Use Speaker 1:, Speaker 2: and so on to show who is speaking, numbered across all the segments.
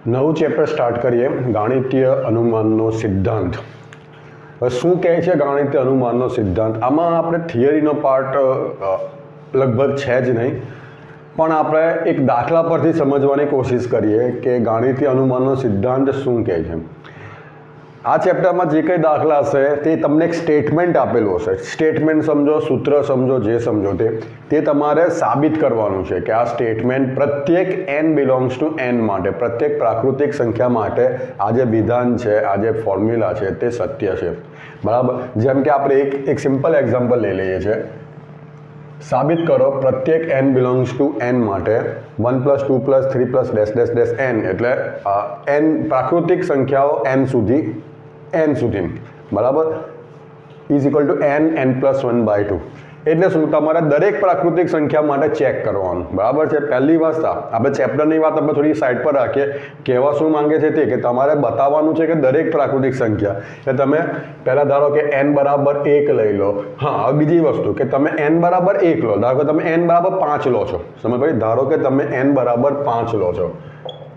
Speaker 1: નવું chapter start કરીએ ગાણિતીય અનુમાનનો સિદ્ધાંત. હવે શું કહે છે ગાણિતીય અનુમાનનો સિદ્ધાંત? આમાં આપણે થિયરીનો પાર્ટ લગભગ છે જ નહીં, પણ આપણે એક દાખલા પરથી સમજવાની કોશિશ કરીએ કે ગાણિતીય અનુમાનનો સિદ્ધાંત શું કહે છે. આ ચેપ્ટરમાં જે કંઈ દાખલા હશે તે તમને એક સ્ટેટમેન્ટ આપેલું હશે. સ્ટેટમેન્ટ સમજો, સૂત્ર સમજો, જે સમજો તે તમારે સાબિત કરવાનું છે કે આ સ્ટેટમેન્ટ પ્રત્યેક n બિલોંગ્સ ટુ n માટે, પ્રત્યેક પ્રાકૃતિક સંખ્યા માટે આ જે વિધાન છે, આ જે ફોર્મ્યુલા છે તે સત્ય છે. બરાબર. જેમ કે આપણે એક સિમ્પલ એક્ઝામ્પલ લઈ લઈએ છીએ. સાબિત કરો પ્રત્યેક n બિલોંગ્સ ટુ n માટે 1 + 2 + 3 + ડેશ ડેશ ડેશ n, એટલે n પ્રાકૃતિક સંખ્યાઓ n સુધી, બરાબર, ઇઝ ઇક્વલ ટુ n + 1/2. એટલે શું? તમારે દરેક પ્રાકૃતિક સંખ્યા માટે ચેક કરવાનું. બરાબર છે. પહેલી વાત આપણે ચેપ્ટરની વાત આપણે થોડી સાઈડ પર રાખીએ. કહેવા શું માંગે છે તે કે તમારે બતાવવાનું છે કે દરેક પ્રાકૃતિક સંખ્યા, કે તમે પહેલાં ધારો કે n = 1 લઈ લો. હા, હવે બીજી વસ્તુ કે તમે n = 1 લો, ધારો કે તમે n = 5 લો છો. સમજ પડી? ધારો કે તમે n = 5 લો છો,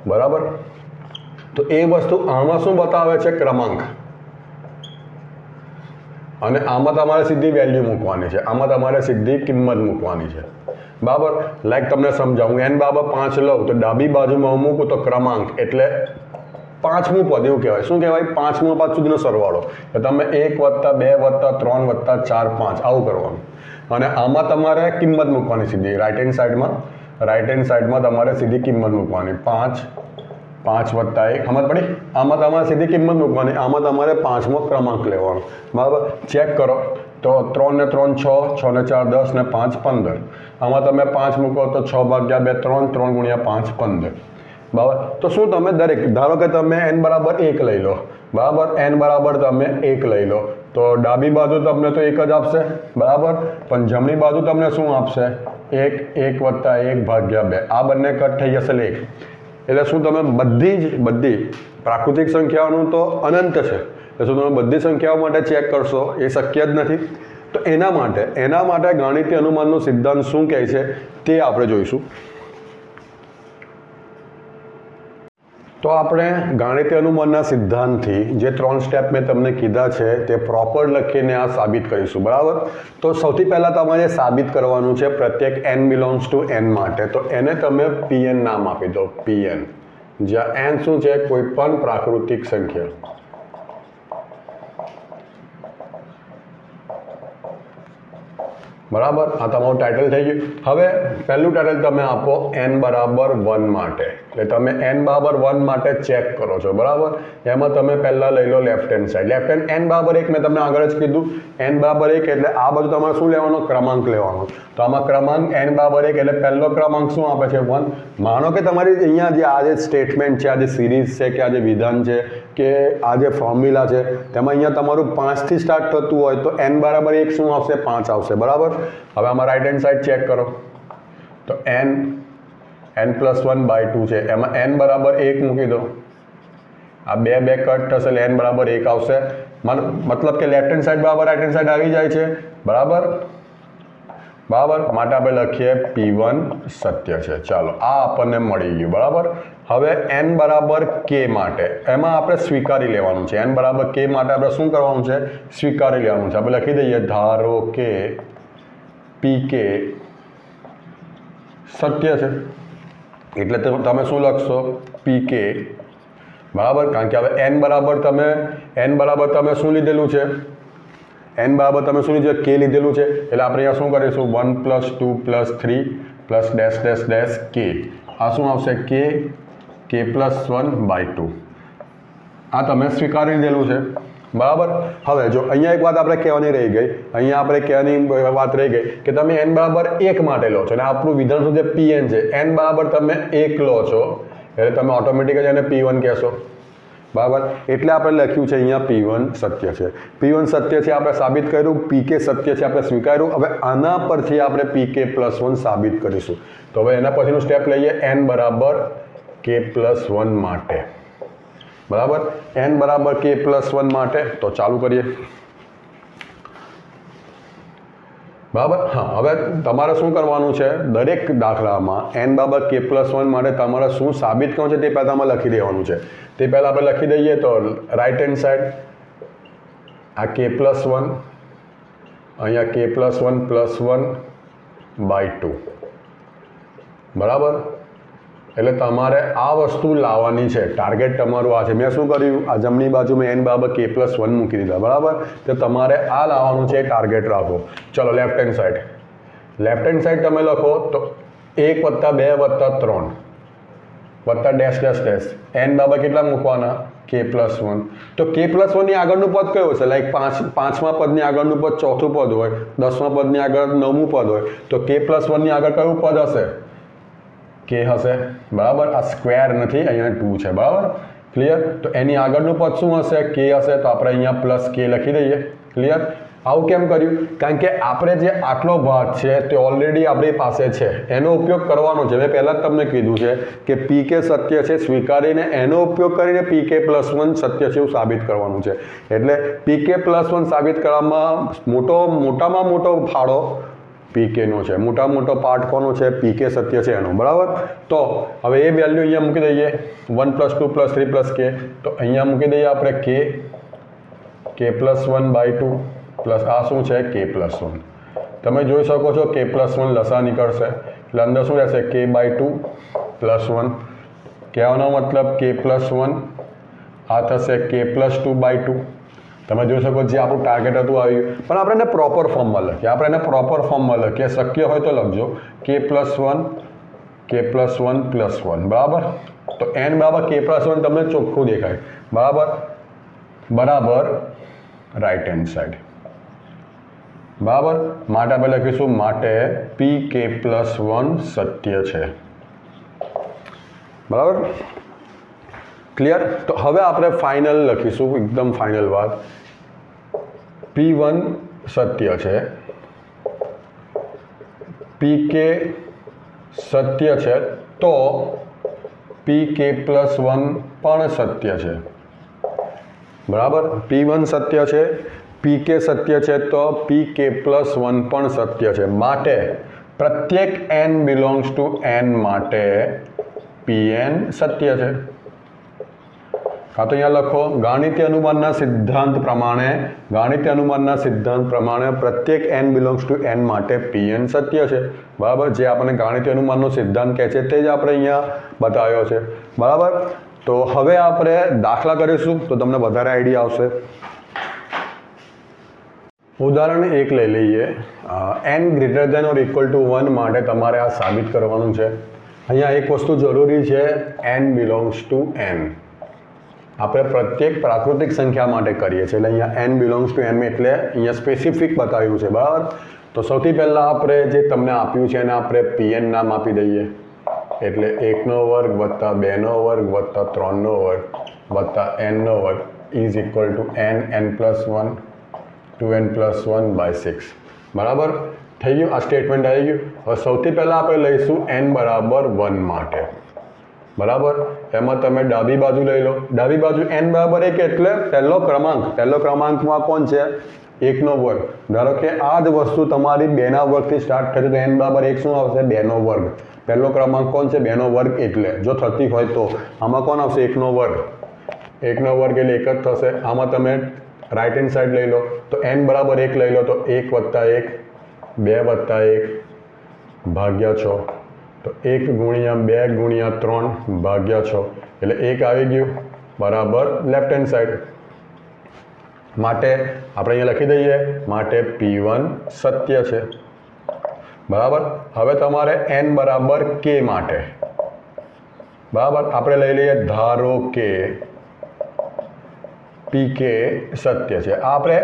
Speaker 1: બરાબર. તો એ વસ્તુ આમાં શું બતાવે છે? ક્રમાંક. અને આમાં તમારે સીધી વેલ્યુ મૂકવાની છે, આમાં તમારે સીધી કિંમત મૂકવાની છે. બરાબર. લાઈક તમને સમજાવું, n = 5 લઉં તો ડાબી બાજુમાં મૂકું તો ક્રમાંક, એટલે પાંચમું પદ એવું કહેવાય. શું કહેવાય? પાંચમું પદ સુધીનો સરવાળો. તો તમે 1 + 2 + 3 + 4 5 આવું કરવાનું. અને આમાં તમારે કિંમત મૂકવાની સીધી રાઈટ હેન્ડ સાઈડમાં તમારે સીધી કિંમત મૂકવાની. 5 + 1, સમજ પડી? આમાં તમારે સીધી કિંમત મૂકવાની, આમાં તમારે પાંચમો ક્રમાંક લેવાનો. બરાબર. ચેક કરો તો 3 ને 3 6, 6 ને 4 10 ને 5 15. આમાં તમે 5 મૂકો તો 6 / 2 3, 3 × 5 15. બરાબર. તો શું તમે દરેક, ધારો કે તમે n = 1 લઈ લો, બરાબર, n = તમે 1 લઈ લો, તો ડાબી બાજુ તમને તો 1 જ આપશે, બરાબર, પણ જમણી બાજુ તમને શું આપશે? 1 + 1/2. આ બંને કટ થઈ જશે 1. એટલે શું તમે બધી પ્રાકૃતિક સંખ્યાઓનું તો અનંત છે, એટલે શું તમે બધી સંખ્યાઓ માટે ચેક કરશો? એ શક્ય જ નથી. તો એના માટે ગાણિતીય અનુમાનનો સિદ્ધાંત શું કહે છે તે આપણે જોઈશું. તો આપણે ગાણિતીય અનુમાનના સિદ્ધાંતથી જે 3 સ્ટેપ મેં તમને કીધા છે તે પ્રોપર લખીને આ સાબિત કરીશું. બરાબર. તો સૌથી પહેલાં તમારે સાબિત કરવાનું છે પ્રત્યેક n બિલોંગ્સ ટુ n માટે. તો એને તમે Pn નામ આપી દો. Pn, જ્યાં n શું છે? કોઈ પણ પ્રાકૃતિક સંખ્યા. બરાબર. આ તમારું ટાઇટલ થઈ ગયું. હવે પહેલું ટાઇટલ તમે આપો n = 1 માટે. એટલે તમે n = 1 માટે ચેક કરો છો. બરાબર. એમાં તમે પહેલાં લઈ લો લેફ્ટ હેન્ડ સાઈડ. n = 1 મેં તમને આગળ જ કીધું. n = 1 એટલે આ બાજુ તમારે શું લેવાનો? ક્રમાંક લેવાનો. તો આમાં ક્રમાંક n = 1 એટલે પહેલો ક્રમાંક શું આપે છે? 1. માનો કે તમારી અહીંયા જે આ જે સ્ટેટમેન્ટ છે, આ જે સિરીઝ છે, કે આ જે વિધાન છે, કે આ જે ફોર્મ્યુલા છે, તેમાં અહીંયા તમારું 5 થી સ્ટાર્ટ થતું હોય તો n = 1 શું આવશે? 5 આવશે. બરાબર. હવે આમાં રાઈટ હેન્ડ સાઈડ ચેક કરો તો n + 1/2 છે, એમાં n = 1 મૂકી દો. આ બે કટ થશે એટલે n = 1 આવશે. મતલબ કે લેફ્ટ હેન્ડ સાઈડ બરાબર રાઈટ હેન્ડ સાઈડ આવી જાય છે. બરાબર. માટે આપણે લખીએ P1 સત્ય છે. ચાલો, આ આપણને મળી ગયું. બરાબર. હવે n = k માટે એમાં આપણે સ્વીકારી લેવાનું છે. n = k માટે આપણે શું કરવાનું છે? સ્વીકારી લેવાનું છે. આપણે લખી દઈએ, ધારો કે pk સત્ય છે. એટલે તમે શું લખશો? pk. બરાબર. કારણ કે હવે n બરાબર તમે શું લીધેલું છે? n બરાબર તમે શું લીધું? k લીધેલું છે. એટલે આપણે અહીંયા શું કરીશું? 1 + 2 + 3 + ડેશ ડેશ ડેશ k. આ શું આવશે? k + 1/2. આ તમે સ્વીકારી લીધેલું છે. બરાબર. હવે જો અહીંયા એક વાત આપણે કહેવાની રહી ગઈ, વાત રહી ગઈ કે તમે n = 1 માટે લો છો અને આપણું વિધાન શું છે? Pn છે. n = તમે 1 લો છો એટલે તમે ઓટોમેટિક જ એને P1 કહેશો. બરાબર. એટલે આપણે લખ્યું છે અહીંયા P1 સત્ય છે. P1 સત્ય છે આપણે સાબિત કર્યું. pk સત્ય છે આપણે સ્વીકાર્યું. હવે આના પરથી આપણે pk + 1 સાબિત કરીશું. તો હવે એના પછીનું સ્ટેપ લઈએ, n = k + 1 માટે. બરાબર. n = k + 1 માટે. તો ચાલુ કરીએ. બરાબર. હા, હવે તમારે શું કરવાનું છે, દરેક દાખલામાં n બરાબર k+1 માટે તમારે શું સાબિત કરવું છે તે પહેલાં તમારે લખી દેવાનું છે. તે પહેલાં આપણે લખી દઈએ તો રાઈટ હેન્ડ સાઈડ આ k+1 અહીંયા k+1+1/2 બરાબર. એટલે તમારે આ વસ્તુ લાવવાની છે. ટાર્ગેટ તમારું આ છે. મેં શું કર્યું, આ જમણી બાજુ મેં n બરાબર k+1 મૂકી દીધા. બરાબર. તો તમારે આ લાવવાનું છે, ટાર્ગેટ રાખો. ચલો લેફ્ટ હેન્ડ સાઈડ તમે લખો તો 1 + 2 + 3 વત્તા ડેશ ડેશ ડેશ n બરાબર કેટલા મૂકવાના, k+1. તો k+1 ની આગળનું પદ કયું હશે, લાઈક 5મા પદની આગળનું પદ ચોથું પદ હોય, 10મા પદની આગળ 9મું પદ હોય, તો k+1 ની આગળ કયું પદ હશે, k હશે. બરાબર. આ સ્ક્વેર નથી, અહીંયા 2 છે. બરાબર. ક્લિયર. તો એની આગળનું પદ શું હશે, k હશે. તો આપણે અહીંયા +k લખી દઈએ. ક્લિયર. આવું કેમ કર્યું, કારણ કે આપણે જે આટલો ભાગ છે તે ઓલરેડી આપણી પાસે છે, એનો ઉપયોગ કરવાનો છે. મેં પહેલાં જ તમને કીધું છે કે pk સત્ય છે સ્વીકારીને એનો ઉપયોગ કરીને pk+1 સત્ય છે એવું સાબિત કરવાનું છે. એટલે pk+1 સાબિત કરવામાં મોટામાં મોટો ફાળો pkનો છે. મોટામાં મોટો પાર્ટ કોનો છે, pk સત્ય છે એનો. બરાબર. તો હવે એ વેલ્યુ અહીંયા મૂકી દઈએ 1 + 2 + 3 + k. તો અહીંયા મૂકી દઈએ આપણે k+1/2 પ્લસ આ શું છે, k+1. તમે જોઈ શકો છો k+1 લસા નીકળશે એટલે અંદર શું રહેશે, k/2 + 1. કહેવાનો મતલબ k+1 આ થશે k+2/2. તમે જોઈ શકો જે આપણું ટાર્ગેટ હતું આવ્યું. પણ આપણે એને પ્રોપર ફોર્મમાં લખીએ. શક્ય હોય તો લખજો k+1 + 1. બરાબર. તો n બરાબર k+1 તમને ચોખ્ખું દેખાય. બરાબર રાઈટ હેન્ડ સાઈડ. બરાબર. માટે આપણે લખીશું માટે pk+1 સત્ય છે. બરાબર. ક્લિયર. તો હવે આપણે ફાઇનલ લખીશું, એકદમ ફાઇનલ વાત. p1 સત્ય છે, pk સત્ય છે, તો pk+1 પણ સત્ય છે. બરાબર. p1 સત્ય છે, pk સત્ય છે, તો pk+1 પણ સત્ય છે. માટે પ્રત્યેક n બિલોંગ્સ ટુ n માટે pn સત્ય છે. કાં તો અહીંયા લખો ગાણિતીય અનુમાનના સિદ્ધાંત પ્રમાણે પ્રત્યેક n બિલોંગ્સ ટુ n માટે pn સત્ય છે. બરાબર. જે આપણને ગાણિતીય અનુમાનનો સિદ્ધાંત કહે છે તે જ આપણે અહીંયા બતાવ્યો છે. બરાબર. તો હવે આપણે દાખલા કરીશું તો તમને વધારે આઈડિયા આવશે. ઉદાહરણ 1 લઈ લઈએ. n > 1 માટે તમારે આ સાબિત કરવાનું છે. અહીંયા એક વસ્તુ જરૂરી છે, n બિલોંગ્સ ટુ n. આપણે પ્રત્યેક પ્રાકૃતિક સંખ્યા માટે કરીએ છીએ એટલે અહીંયા n બિલોંગ્સ ટુ n એટલે અહીંયા સ્પેસિફિક બતાવ્યું છે. બરાબર. તો સૌથી પહેલાં આપણે જે તમને આપ્યું છે એને આપણે pn નામ આપી દઈએ. એટલે 1/2 + 2/2 + 3/2 + n/2 is equal two n+1 2n+1/6. બરાબર. થઈ ગયું. આ સ્ટેટમેન્ટ આવી ગયું. હવે સૌથી પહેલાં આપણે લઈશું n બરાબર 1 માટે. બરાબર. એમાં તમે ડાબી બાજુ લઈ લો. ડાબી બાજુ n બરાબર 1 એટલે પહેલો ક્રમાંકમાં કોણ છે, 1/2. ધારો કે આ જ વસ્તુ તમારી 2ના વર્ગથી સ્ટાર્ટ થતી તો n બરાબર 1 શું આવશે, 2/2. પહેલો ક્રમાંક કોણ છે, 2/2 એટલે જો થતી હોય તો આમાં કોણ આવશે, 1/2. 1/2 એટલે 1 જ થશે. આમાં તમે રાઈટ હેન્ડ સાઈડ લઈ લો તો n બરાબર 1 લઈ લો તો 1 + 1 2 + 1 / 6. તો 1 × 2 × 3 / 6 એટલે 1 આવી ગયું. બરાબર લેફ્ટ હેન્ડ સાઈડ. માટે આપણે અહીંયા લખી દઈએ માટે p1 સત્ય છે. બરાબર. હવે તમારે n બરાબર k માટે. બરાબર. આપણે લઈ લઈએ ધારો કે pk સત્ય છે. આ આપણે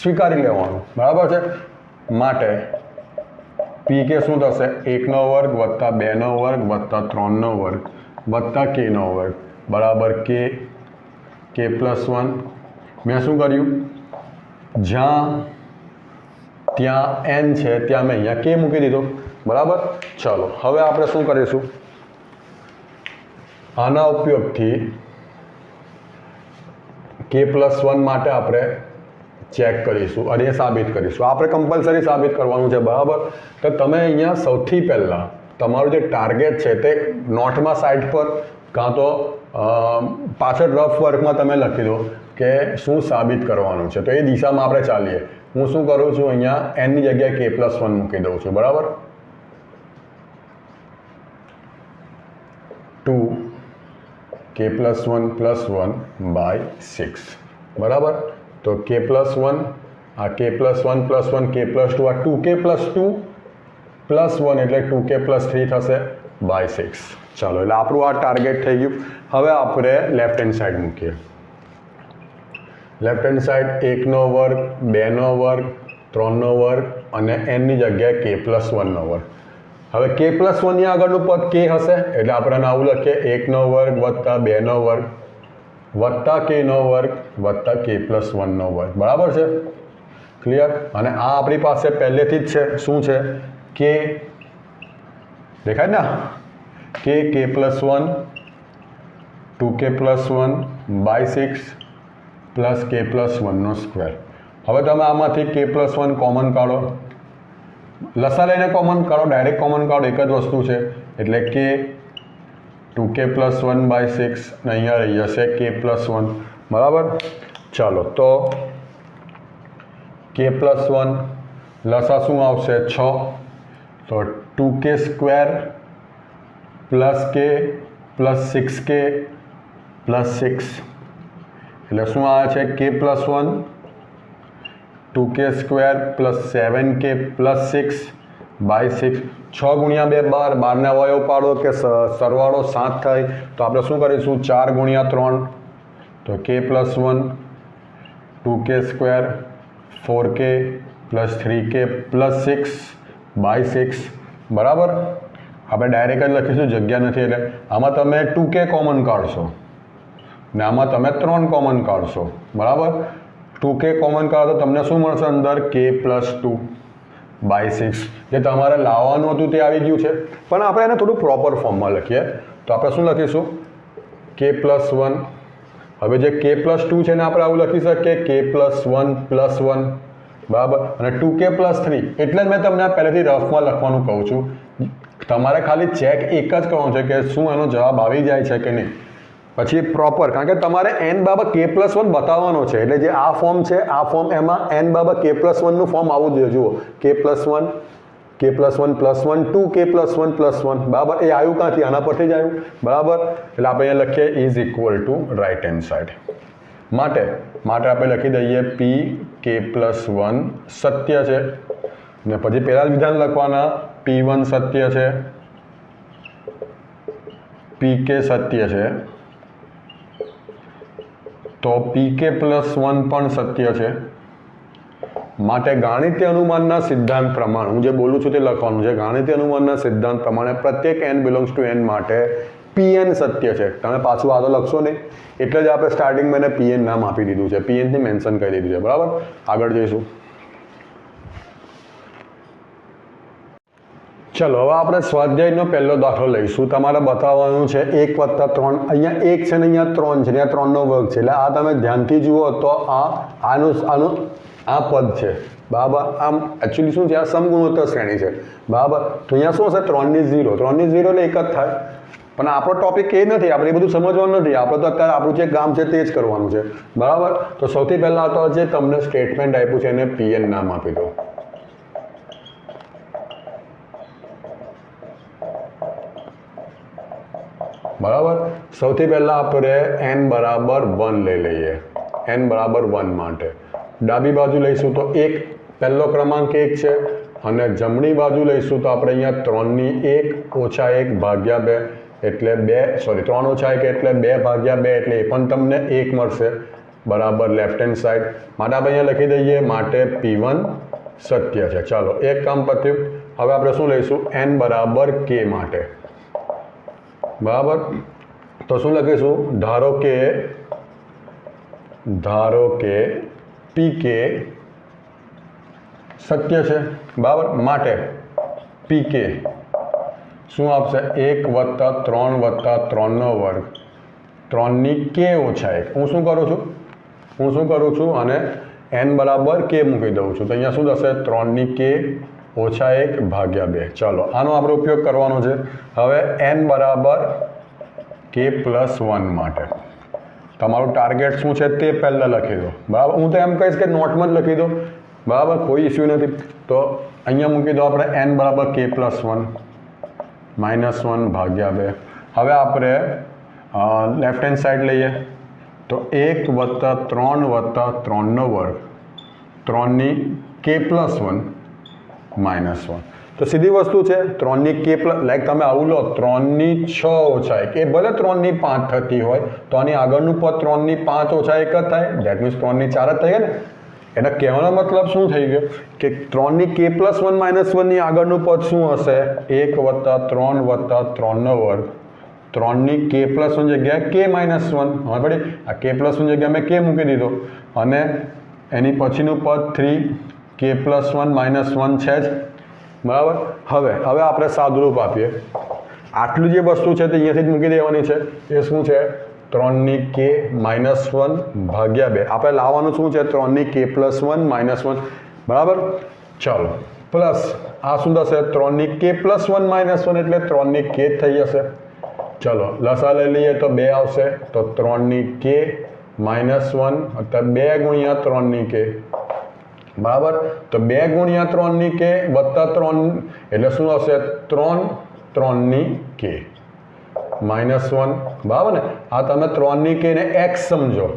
Speaker 1: સ્વીકારી લેવાનું. બરાબર છે. માટે pk શું થશે, 1/2 + 2/2 + 3/2 + k/2 બરાબર k+1. મેં શું કર્યું, ત્યાં n છે ત્યાં મેં અહીંયા k મૂકી દીધો. બરાબર. ચલો હવે આપણે શું કરીશું, આના ઉપયોગથી k+1 માટે આપણે ચેક કરીશું અને એ સાબિત કરીશું. આપણે કમ્પલસરી સાબિત કરવાનું છે, બરાબર. તો તમે અહીંયા સૌથી પહેલાં તમારું જે ટાર્ગેટ છે તે નોટમાં સાઈડ પર કાં તો પાછળ રફ વર્કમાં તમે લખી દો કે શું સાબિત કરવાનું છે. તો એ દિશામાં આપણે ચાલીએ. હું શું કરું છું, અહીંયા એનની જગ્યાએ k+1 મૂકી દઉં છું, બરાબર. 2k+1+1/6, બરાબર. તો k+1 આ k+1+1 k+2 આ 2k+2+1 એટલે 2k+3 થશે /6. ચાલો, એટલે આપણું આ ટાર્ગેટ થઈ ગયું. હવે આપણે લેફ્ટ હેન્ડ સાઈડ મૂકીએ. લેફ્ટ હેન્ડ સાઈડ 1નો વર્ગ, 2નો વર્ગ, 3નો વર્ગ અને nની જગ્યાએ k+1નો વર્ગ. હવે k+1ની આગળનું પદ k હશે એટલે આપણે આવું લખીએ 1નો વર્ગ વત્તા 2નો વર્ગ વત્તા kનો વર્ગ વત્તા k+1નો વર્ગ, બરાબર છે, ક્લિયર. અને આ આપણી પાસે પહેલેથી જ છે, શું છે, k, દેખાય ને, k+1 2k+1/6 પ્લસ k+1નો સ્ક્વેર. હવે તમે આમાંથી k+1 કોમન કાઢો, લસા લઈને કોમન કાઢો, ડાયરેક્ટ કોમન કાઢો, એક જ વસ્તુ છે એટલે k 2k+1/6 ને અહીંયા રહી જશે k+1, બરાબર. ચાલો, તો k+1 લસા શું આવશે 6, તો 2k² plus k plus 6k plus 6 એટલે શું આવે છે k+1 2k² plus 7k plus 6/6. 6 ગુણ્યા 2 12, 12ને અવયવ પાડો કે સરવાળો 7 થાય તો આપણે શું કરીશું 4 ગુણ્યા 3 તો k+1 2k² 4k plus 3k plus 6/6, બરાબર. આપણે ડાયરેક્ટ જ લખીશું, જગ્યા નથી એટલે. આમાં તમે 2k કોમન કાઢશો ને આમાં તમે 3 કોમન કાઢશો, બરાબર. 2k કોમન કાઢો તો તમને શું મળશે અંદર k+2/6. જે તમારે લાવવાનું હતું તે આવી ગયું છે, પણ આપણે એને થોડું પ્રોપર ફોર્મમાં લખીએ. તો આપણે શું લખીશું k+1. હવે જે k+2 છે ને આપણે આવું લખી શકીએ k+1+1, બરાબર. અને 2k+3 એટલે જ મેં તમને પહેલેથી રફમાં લખવાનું કહું છું. તમારે ખાલી ચેક એક જ કરવાનું છે કે શું એનો જવાબ આવી જાય છે કે નહીં, પછી પ્રોપર, કારણ કે તમારે n બાબત k+1 બતાવવાનો છે. એટલે જે આ ફોર્મ છે, આ ફોર્મ, એમાં n બાબત k+1નું ફોર્મ આવું જોઈએ. જુઓ k+1 k+1+1 2k+1+1, બરાબર. એ આવ્યું ક્યાંથી? આના પરથી જ આવ્યું, બરાબર. એટલે આપણે અહીંયા લખીએ is equal to right hand side. માટે આપણે લખી દઈએ pk+1 સત્ય છે ને પછી પહેલા વિધાન લખવાના p1 સત્ય છે, pk સત્ય છે, તો pk+1 પણ સત્ય છે. માટે ગાણિતીય અનુમાનના સિદ્ધાંત પ્રમાણે હું જે બોલું છું તે લખવાનું છે. ગાણિતીય અનુમાનના સિદ્ધાંત પ્રમાણે પ્રત્યેક n બિલોંગ્સ ટુ n માટે pn સત્ય છે. તમે પાછું આ તો લખશો નહીં, એટલે જ આપણે સ્ટાર્ટિંગમાં એને pn નામ આપી દીધું છે, pn થી મેન્શન કરી દીધું છે, બરાબર. આગળ જઈશું. ચલો, હવે આપણે સ્વાધ્યાયનો પહેલો દાખલો લઈશું. તમારે બતાવવાનું છે 1+3. અહીંયા 1 છે ને અહીંયા 3 છે, અહીંયા 3નો વર્ગ છે. એટલે આ તમે ધ્યાનથી જુઓ તો આનું આ પદ છે, બરાબર. આમ એકચ્યુઅલી શું છે, આ સમગુણોત્તર શ્રેણી છે, બરાબર. તો અહીંયા શું હશે 3 ની 0, 3 ની 0 એટલે એક જ થાય. પણ આપણો ટોપિક એ નથી, આપણે એ બધું સમજવાનું નથી. આપણે તો અત્યારે આપણું જે કામ છે તે જ કરવાનું છે, બરાબર. તો સૌથી પહેલાં તો જે તમને સ્ટેટમેન્ટ આપ્યું છે એને pn નામ આપી દો, બરાબર. સૌથી પહેલાં આપણે n બરાબર 1 લઈ લઈએ. n બરાબર 1 માટે ડાબી બાજુ લઈશું તો 1, પહેલો ક્રમાંક 1 છે, અને જમણી બાજુ લઈશું તો આપણે અહીંયા 3 ની 1 ઓછા 1 ભાગ્યા 2 એટલે 3 ઓછા 1 એટલે 2 ભાગ્યા 2 એટલે એ પણ તમને 1 મળશે, બરાબર. લેફ્ટ હેન્ડ સાઈડ માટે આપણે અહીંયા લખી દઈએ માટે p1 સત્ય છે. ચાલો, એક કામ પત્યું. હવે આપણે શું લઈશું n બરાબર k માટે, બરાબર. તો શું લખીશું, ધારો કે pk સત્ય છે, બરાબર. માટે pk શું આપશે 1+3+3નો વર્ગ 3 ની k ઓછા 1. હું શું કરું છું અને n બરાબર k મૂકી દઉં છું તો અહીંયા શું થશે 3 k ઓછા 1 ભાગ્યા 2. ચાલો આનો આપણે ઉપયોગ કરવાનો છે. હવે n બરાબર k પ્લસ 1 માટે તમારું ટાર્ગેટ શું છે તે પહેલાં લખી દો. બરાબર, હું તો એમ કહીશ કે નોટમાં જ લખી દો. બરાબર, કોઈ ઇસ્યુ નથી. તો અહીંયા મૂકી દો આપણે n બરાબર k પ્લસ 1 -1 ભાગ્યા 2. હવે આપણે લેફ્ટ હેન્ડ સાઈડ લઈએ તો 1 વત્તા 3 વત્તા 3નો વર્ગ 3ની k પ્લસ 1 -1. તો સીધી વસ્તુ છે 3ની k પ્લસ લાઈક તમે આવું લો 3ની 6 ઓછા 1 એ ભલે 3ની 5 થતી હોય તો આની આગળનું પદ 3ની 5 ઓછા 1 જ થાય. દેટ મીન્સ 3ની 4 જ થઈ ગયા ને. એના કહેવાનો મતલબ શું થઈ ગયો કે 3ની k પ્લસ 1 -1ની આગળનું પદ શું હશે 1 વત્તા 3 વત્તા 3નો વર્ગ 3ની k પ્લસ 1 જગ્યાએ k -1. હવે પડી આ k પ્લસ 1 જગ્યાએ મેં k મૂકી દીધો અને એની પછીનું પદ 3 k પ્લસ 1 -1 છે જ. બરાબર, હવે આપણે સાદુરૂપ આપીએ. આટલું જે વસ્તુ છે તે અહીંયાથી જ મૂકી દેવાની છે. એ શું છે 3ની k -1 ભાગ્યા 2. આપણે લાવવાનું શું છે 3ની k પ્લસ 1 -1. બરાબર, ચાલો પ્લસ આ શું થશે 3ની k પ્લસ 1 -1 એટલે 3ની k જ થઈ જશે. ચલો લસા લઈ લઈએ તો 2 આવશે તો 3ની k -1 અથવા 2 ગુણ્યા 3ની k. બરાબર, તો 2 ગુણ્યા 3ની k વત્તા 3 એટલે શું આવશે 3ની k -1. બરાબર ને. આ તમે 3ની k ને x સમજો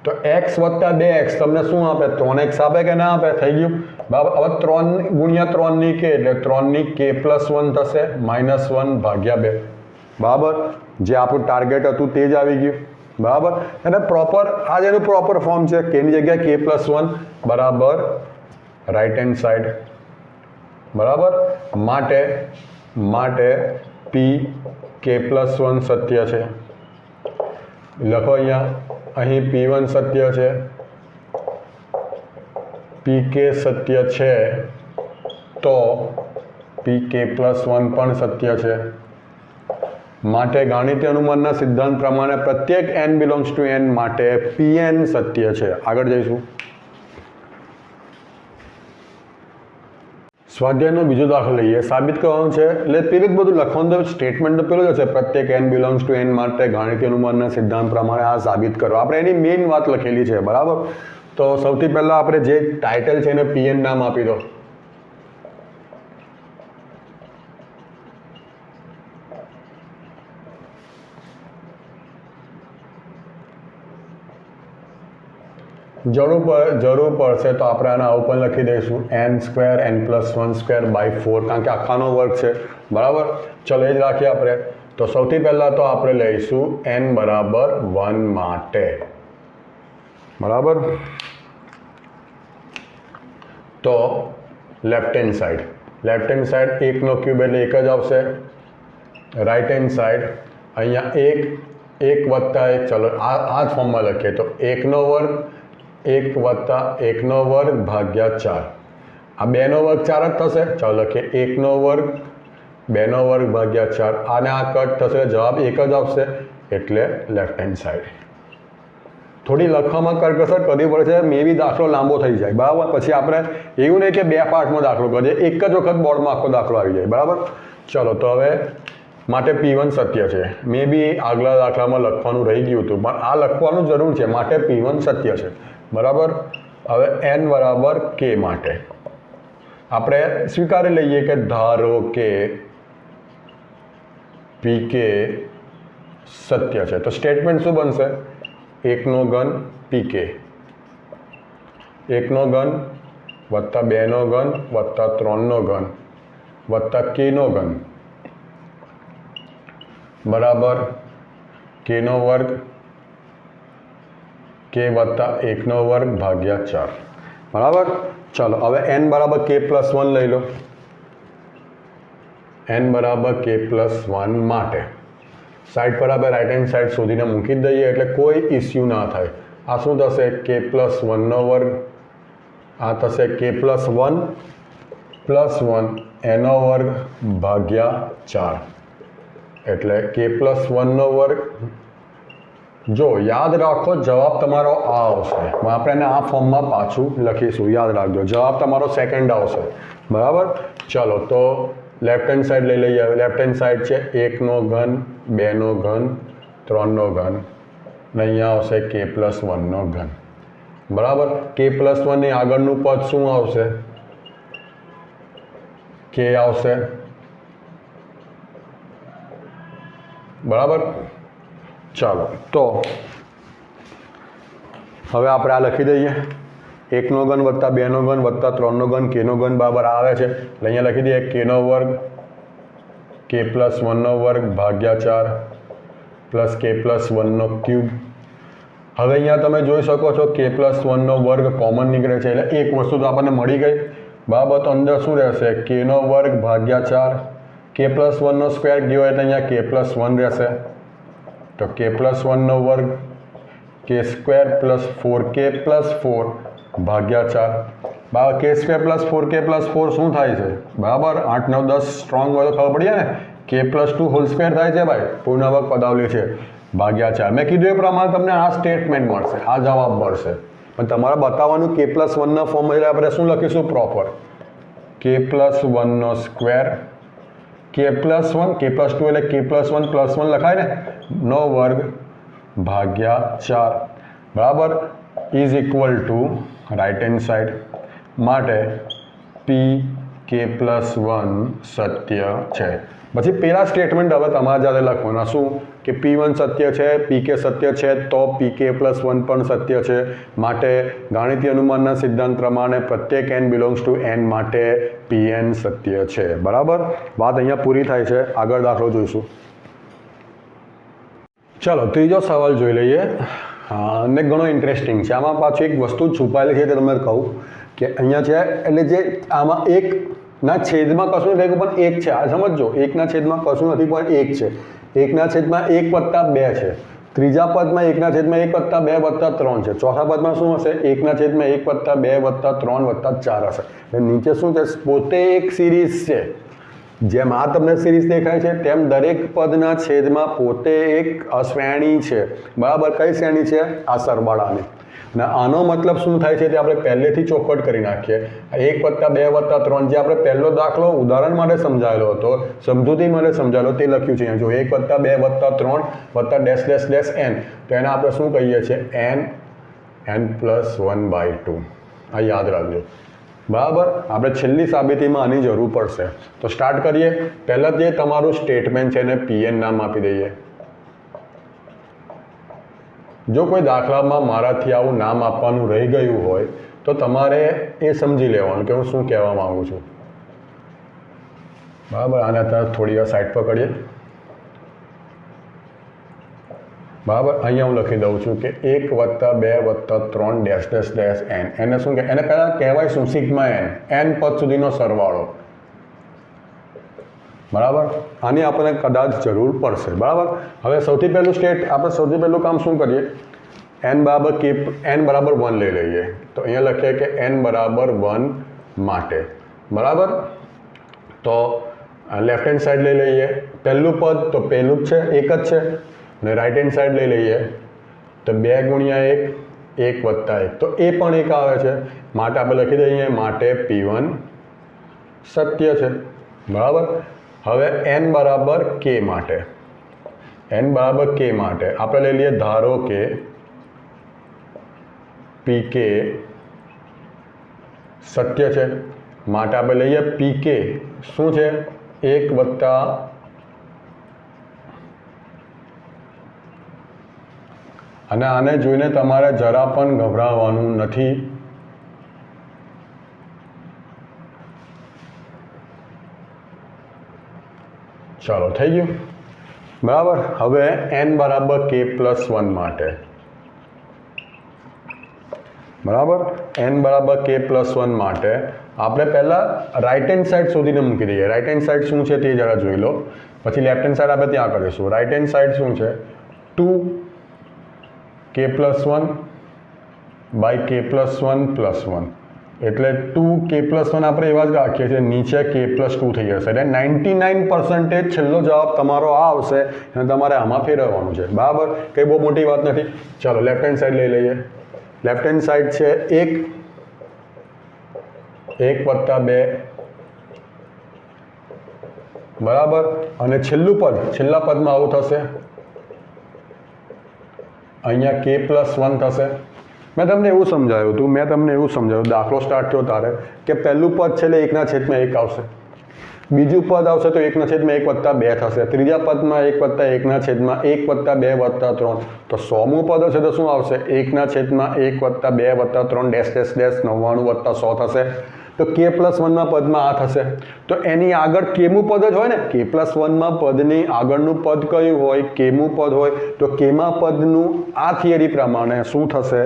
Speaker 1: તો x વત્તા 2x તમને શું આપે 3x આપે કે ના આપે. થઈ ગયું. બરાબર, હવે 3 ગુણ્યા 3ની k એટલે 3ની k પ્લસ 1 થશે -1 ભાગ્યા 2. બરાબર, જે આપણું ટાર્ગેટ હતું તે જ આવી ગયું. બરાબર, અને પ્રોપર આ જેનું પ્રોપર ફોર્મ છે કેની જગ્યાએ k પ્લસ 1 બરાબર રાઈટ હેન્ડ સાઈડ. બરાબર, માટે p k પ્લસ 1 સત્ય છે. લખો અહીંયા અહીં p1 સત્ય છે, pk સત્ય છે તો pk પ્લસ 1 પણ સત્ય છે. માટે ગાણિતીય અનુમાનના સિદ્ધાંત પ્રમાણે પ્રત્યેક n બિલોંગ્સ ટુ n માટે pn સત્ય છે. આગળ જઈશું. સ્વાધ્યાયનો બીજો દાખલો લઈએ. સાબિત કરવાનું છે એટલે પેલું જ બધું લખવાનું તો સ્ટેટમેન્ટ તો પેલું જ હશે પ્રત્યેક n બિલોંગ્સ ટુ n માટે ગાણિતીય અનુમાનના સિદ્ધાંત પ્રમાણે આ સાબિત કરો. આપણે એની મેઇન વાત લખેલી છે. બરાબર, તો સૌથી પહેલાં આપણે જે ટાઇટલ છે એને pn નામ આપી દો. જરૂર પડશે તો આપણે આના ઉપર લખી દઈશું n² n+1² બાય 4 કારણ કે આખાનો વર્ગ છે. બરાબર, ચલો એ જ રાખીએ આપણે. તો સૌથી પહેલાં તો આપણે લઈશું n બરાબર 1 માટે. બરાબર, તો લેફ્ટ હેન્ડ સાઈડ 1નો ક્યુબ એટલે 1 જ આવશે. રાઈટ હેન્ડ સાઈડ અહીંયા 1 વત્તા 1. ચલો આ જ ફોર્મમાં લખીએ તો 1નો વર્ગ 1 વત્તા 1નો વર્ગ ભાગ્યા 4. આ 2નો વર્ગ 4 જ થશે. ચાલો લખીએ 1નો વર્ગ 2નો વર્ગ ભાગ્યા 4. આને આ કટ થશે, જવાબ 1 જ આવશે એટલે લેફ્ટ હેન્ડ સાઈડ. થોડી લખવામાં કરકસર કરવી પડશે, મે બી દાખલો લાંબો થઈ જાય. બરાબર, પછી આપણે એવું નહીં કે 2 પાર્ટમાં દાખલો કરીએ, એક જ વખત બોર્ડમાં આખો દાખલો આવી જાય. બરાબર, ચલો તો હવે માટે p1 સત્ય છે. મે બી આગલા દાખલામાં લખવાનું રહી ગયું હતું પણ આ લખવાનું જરૂર છે. માટે p1 સત્ય છે. બરાબર, હવે n બરાબર k માટે આપણે સ્વીકારી લઈએ કે ધારો કે pk સત્ય છે તો સ્ટેટમેન્ટ શું બનશે 1નો ઘન pk 1નો ઘન વત્તા 2નો ઘન વત્તા 3નો ઘન વત્તા kનો ઘન બરાબર kનો વર્ગ k વત્તા 1નો વર્ગ ભાગ્યા 4. બરાબર, ચાલો હવે n બરાબર k પ્લસ 1 લઈ લો. n બરાબર k પ્લસ 1 માટે સાઈડ પર આપણે રાઈટ હેન્ડ સાઈડ શોધીને મૂકી જ દઈએ એટલે કોઈ ઇસ્યુ ના થાય. આ શું થશે k પ્લસ 1નો વર્ગ, આ થશે k પ્લસ 1 એનો વર્ગ ભાગ્યા 4 એટલે k પ્લસ 1નો વર્ગ જો યાદ રાખો જવાબ તમારો આ આવશે, આપણે એને આ ફોર્મમાં પાછું લખીશું, યાદ રાખજો જવાબ તમારો સેકન્ડ આવશે, બરાબર. ચલો તો લેફ્ટ હેન્ડ સાઈડ લઈ લઈએ. લેફ્ટ હેન્ડ સાઈડ છે 1નો ઘન, 2નો ઘન, 3નો ઘન, અને અહીંયા આવશે k+1નો ઘન, બરાબર. k+1 ની આગળનું પદ શું આવશે? k આવશે, બરાબર. ચાલો તો હવે આપણે આ લખી દઈએ, 1નો ઘન વત્તા 2નો ઘન વત્તા 3નો ઘન, kનો ઘન બરાબર આવે છે એટલે અહીંયા લખી દઈએ kનો વર્ગ k+1નો વર્ગ ભાગ્યા 4 પ્લસ k+1નો ક્યુબ. હવે અહીંયા તમે જોઈ શકો છો k+1નો વર્ગ કોમન નીકળે છે એટલે એક વસ્તુ તો આપણને મળી ગઈ, બરાબર. તો અંદર શું રહેશે? kનો વર્ગ ભાગ્યા 4, k+1નો સ્ક્વેર ગયો એટલે અહીંયા k+1 રહેશે, તો k+1નો વર્ગ k² + 4k+4 ભાગ્યા 4, બરાબર. k² + 4k+4 શું થાય છે? બરાબર 8 9 10 સ્ટ્રોંગ હોય તો ખબર પડી જાય ને, k+2 હોલ સ્ક્વેર થાય છે ભાઈ, પૂર્ણાંક પદાવલી છે, ભાગ્યા 4. મેં કીધું એ પ્રમાણે તમને આ સ્ટેટમેન્ટ મળશે, આ જવાબ મળશે. પણ તમારે બતાવવાનું k+1ના ફોર્મ એટલે આપણે શું લખીશું પ્રોપર? k+1નો સ્ક્વેર, k+1 k+2 એટલે k+1 +1 લખાય ને, નો વર્ગ ભાગ્યા 4, બરાબર. Is equal to right hand side માટે pk+1 સત્ય છે. પછી પેલા સ્ટેટમેન્ટ હવે તમારે જ્યારે લખવાના શું કે p1 સત્ય છે, pk સત્ય છે, તો pk+1 પણ સત્ય છે. માટે ગાણિતીય અનુમાનના સિદ્ધાંત પ્રમાણે પ્રત્યેક n બિલોંગ્સ ટુ n માટે pn સત્ય છે, બરાબર. વાત અહીંયા પૂરી થાય છે, આગળ દાખલો જોઈશું. ચાલો ત્રીજો સવાલ જોઈ લઈએ, અને ઘણો ઇન્ટરેસ્ટિંગ છે. આમાં પાછું એક વસ્તુ છુપાયેલી છે તે તમને કહું કે અહીંયા છે એટલે જે આમાં એકના છેદમાં કશું નથી પણ એક છે, આ સમજો, એકના છેદમાં કશું નથી પણ એક છે, એકના છેદમાં 1 + 2 છે, ત્રીજા પદમાં 1/1 + 2 + 3 છે, ચોથા પદમાં શું હશે? 1/1 + 2 + 3 + 4 હશે. એટલે નીચે શું છે? પોતે એક સિરીઝ છે, જેમ આ તમને સિરીઝ દેખાય છે તેમ દરેક પદના છેદમાં પોતે એક શ્રેણી છે, બરાબર. કઈ શ્રેણી છે? આ સરવાળાની. અને આનો મતલબ શું થાય છે તે આપણે પહેલેથી ચોખવટ કરી નાખીએ. 1 + 2 + 3 જે આપણે પહેલો દાખલો ઉદાહરણ માટે સમજાયેલો હતો, સમજૂતી માટે સમજાયેલો, તે લખ્યું છે અહીંયા જો 1 + 2 + 3 + n, તો એને આપણે શું કહીએ છીએ? n+1/2. આ યાદ રાખજો, બરાબર. આપણે છેલ્લી સાબિતીમાં આની જરૂર પડશે. તો સ્ટાર્ટ કરીએ. પહેલાં જે તમારું સ્ટેટમેન્ટ છે એને pn નામ આપી દઈએ. જો કોઈ દાખલામાં મારાથી આવું નામ આપવાનું રહી ગયું હોય તો તમારે એ સમજી લેવાનું કે હું શું કહેવા માગું છું, બરાબર. આને અત્યારે થોડી વાર સાઈડ પર કરીએ, બરાબર. અહીંયા હું લખી દઉં છું કે 1 + 2 + 3 -n. એને શું કે એને પહેલાં કહેવાય શું? સિગ્મા n પદ સુધીનો સરવાળો, બરાબર. આની આપણને કદાચ જરૂર પડશે, બરાબર. હવે સૌથી પહેલું આપણે સૌથી પહેલું કામ શું કરીએ? n = 1 લઈ લઈએ. તો અહીંયા લખીએ કે n = 1 માટે, બરાબર. તો લેફ્ટ હેન્ડ સાઈડ લઈ લઈએ. પહેલું પદ તો પહેલું જ છે, એક જ છે. અને રાઇટ હેન્ડ સાઈડ લઈ લઈએ તો 2 × 1 1 + 1, તો એ પણ એક આવે છે. માટે આપણે લખી દઈએ માટે p1 સત્ય છે, બરાબર. હવે n = k માટે, n = k માટે આપણે લઈ લઈએ, ધારો કે pk સત્ય છે. માટે આપણે લઈએ pk શું છે? 1 અને આને જોઈને તમારે જરા પણ ગભરાવાનું નથી. ચાલો થઈ ગયું, બરાબર. હવે n = k+1 માટે, બરાબર. n = k+1 માટે આપણે પહેલાં રાઇટ હેન્ડ સાઈડ શોધીને મૂકી દઈએ. રાઇટ હેન્ડ સાઈડ શું છે તે જરા જોઈ લો, પછી લેફ્ટ હેન્ડ સાઈડ આપણે ત્યાં કરીશું. રાઇટ હેન્ડ સાઈડ શું છે? 2k+1 / k+1 + 1, એટલે 2k+1 આપણે એવા જ રાખીએ છીએ, નીચે k+2 થઈ જશે. એટલે 99% છેલ્લો જવાબ તમારો આ આવશે અને તમારે આમાં ફેરવવાનું છે. બરાબર, કંઈ બહુ મોટી વાત નથી. ચાલો લેફ્ટ હેન્ડ સાઈડ લઈ લઈએ. લેફ્ટ હેન્ડ સાઈડ છે 1 + 2, બરાબર, અને છેલ્લું પદ, છેલ્લા પદમાં આવું થશે, અહીંયા k+1 થશે. મેં તમને એવું સમજાવ્યું દાખલો સ્ટાર્ટ થયો તારે કે પહેલું પદ છે એટલે 1/1 આવશે, બીજું પદ આવશે તો 1/1 + 2 થશે, ત્રીજા પદમાં 1 + 1/1 + 2 + 3, તો 100મું પદ હશે તો શું આવશે? 1/1 + 2 + 3 ડેશ ડેશ ડેશ 99 + 100 થશે. તો k+1ના પદમાં આ થશે. તો એની આગળ કેમું પદ જ હોય ને, k+1માં પદની આગળનું પદ કયું હોય? કેમું પદ હોય. તો કેમા પદનું આ થિયરી પ્રમાણે શું થશે?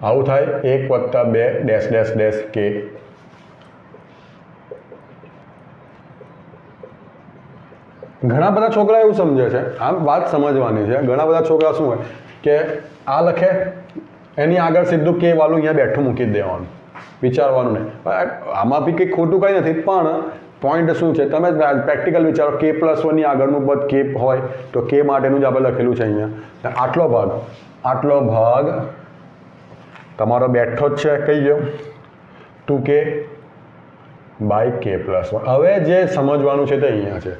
Speaker 1: આવું થાય 1 + 2 ડેશ ડેશ ડેશ k. ઘણા બધા છોકરા એવું સમજે છે, આમ વાત સમજવાની છે. ઘણા બધા છોકરા શું હોય કે આ લખે, એની આગળ સીધું k વાળું અહીંયા બેઠું મૂકી દેવાનું, વિચારવાનું નહીં. આમાં બી કંઈ ખોટું કંઈ નથી, પણ પોઈન્ટ શું છે, તમે પ્રેક્ટિકલ વિચારો. k+1ની આગળનું પદ k હોય તો k માટેનું જ આપણે લખેલું છે અહીંયા. આટલો ભાગ તમારો બેઠો જ છે, કઈ ગયો? 2k/k+1. હવે જે સમજવાનું છે તે અહીંયા છે.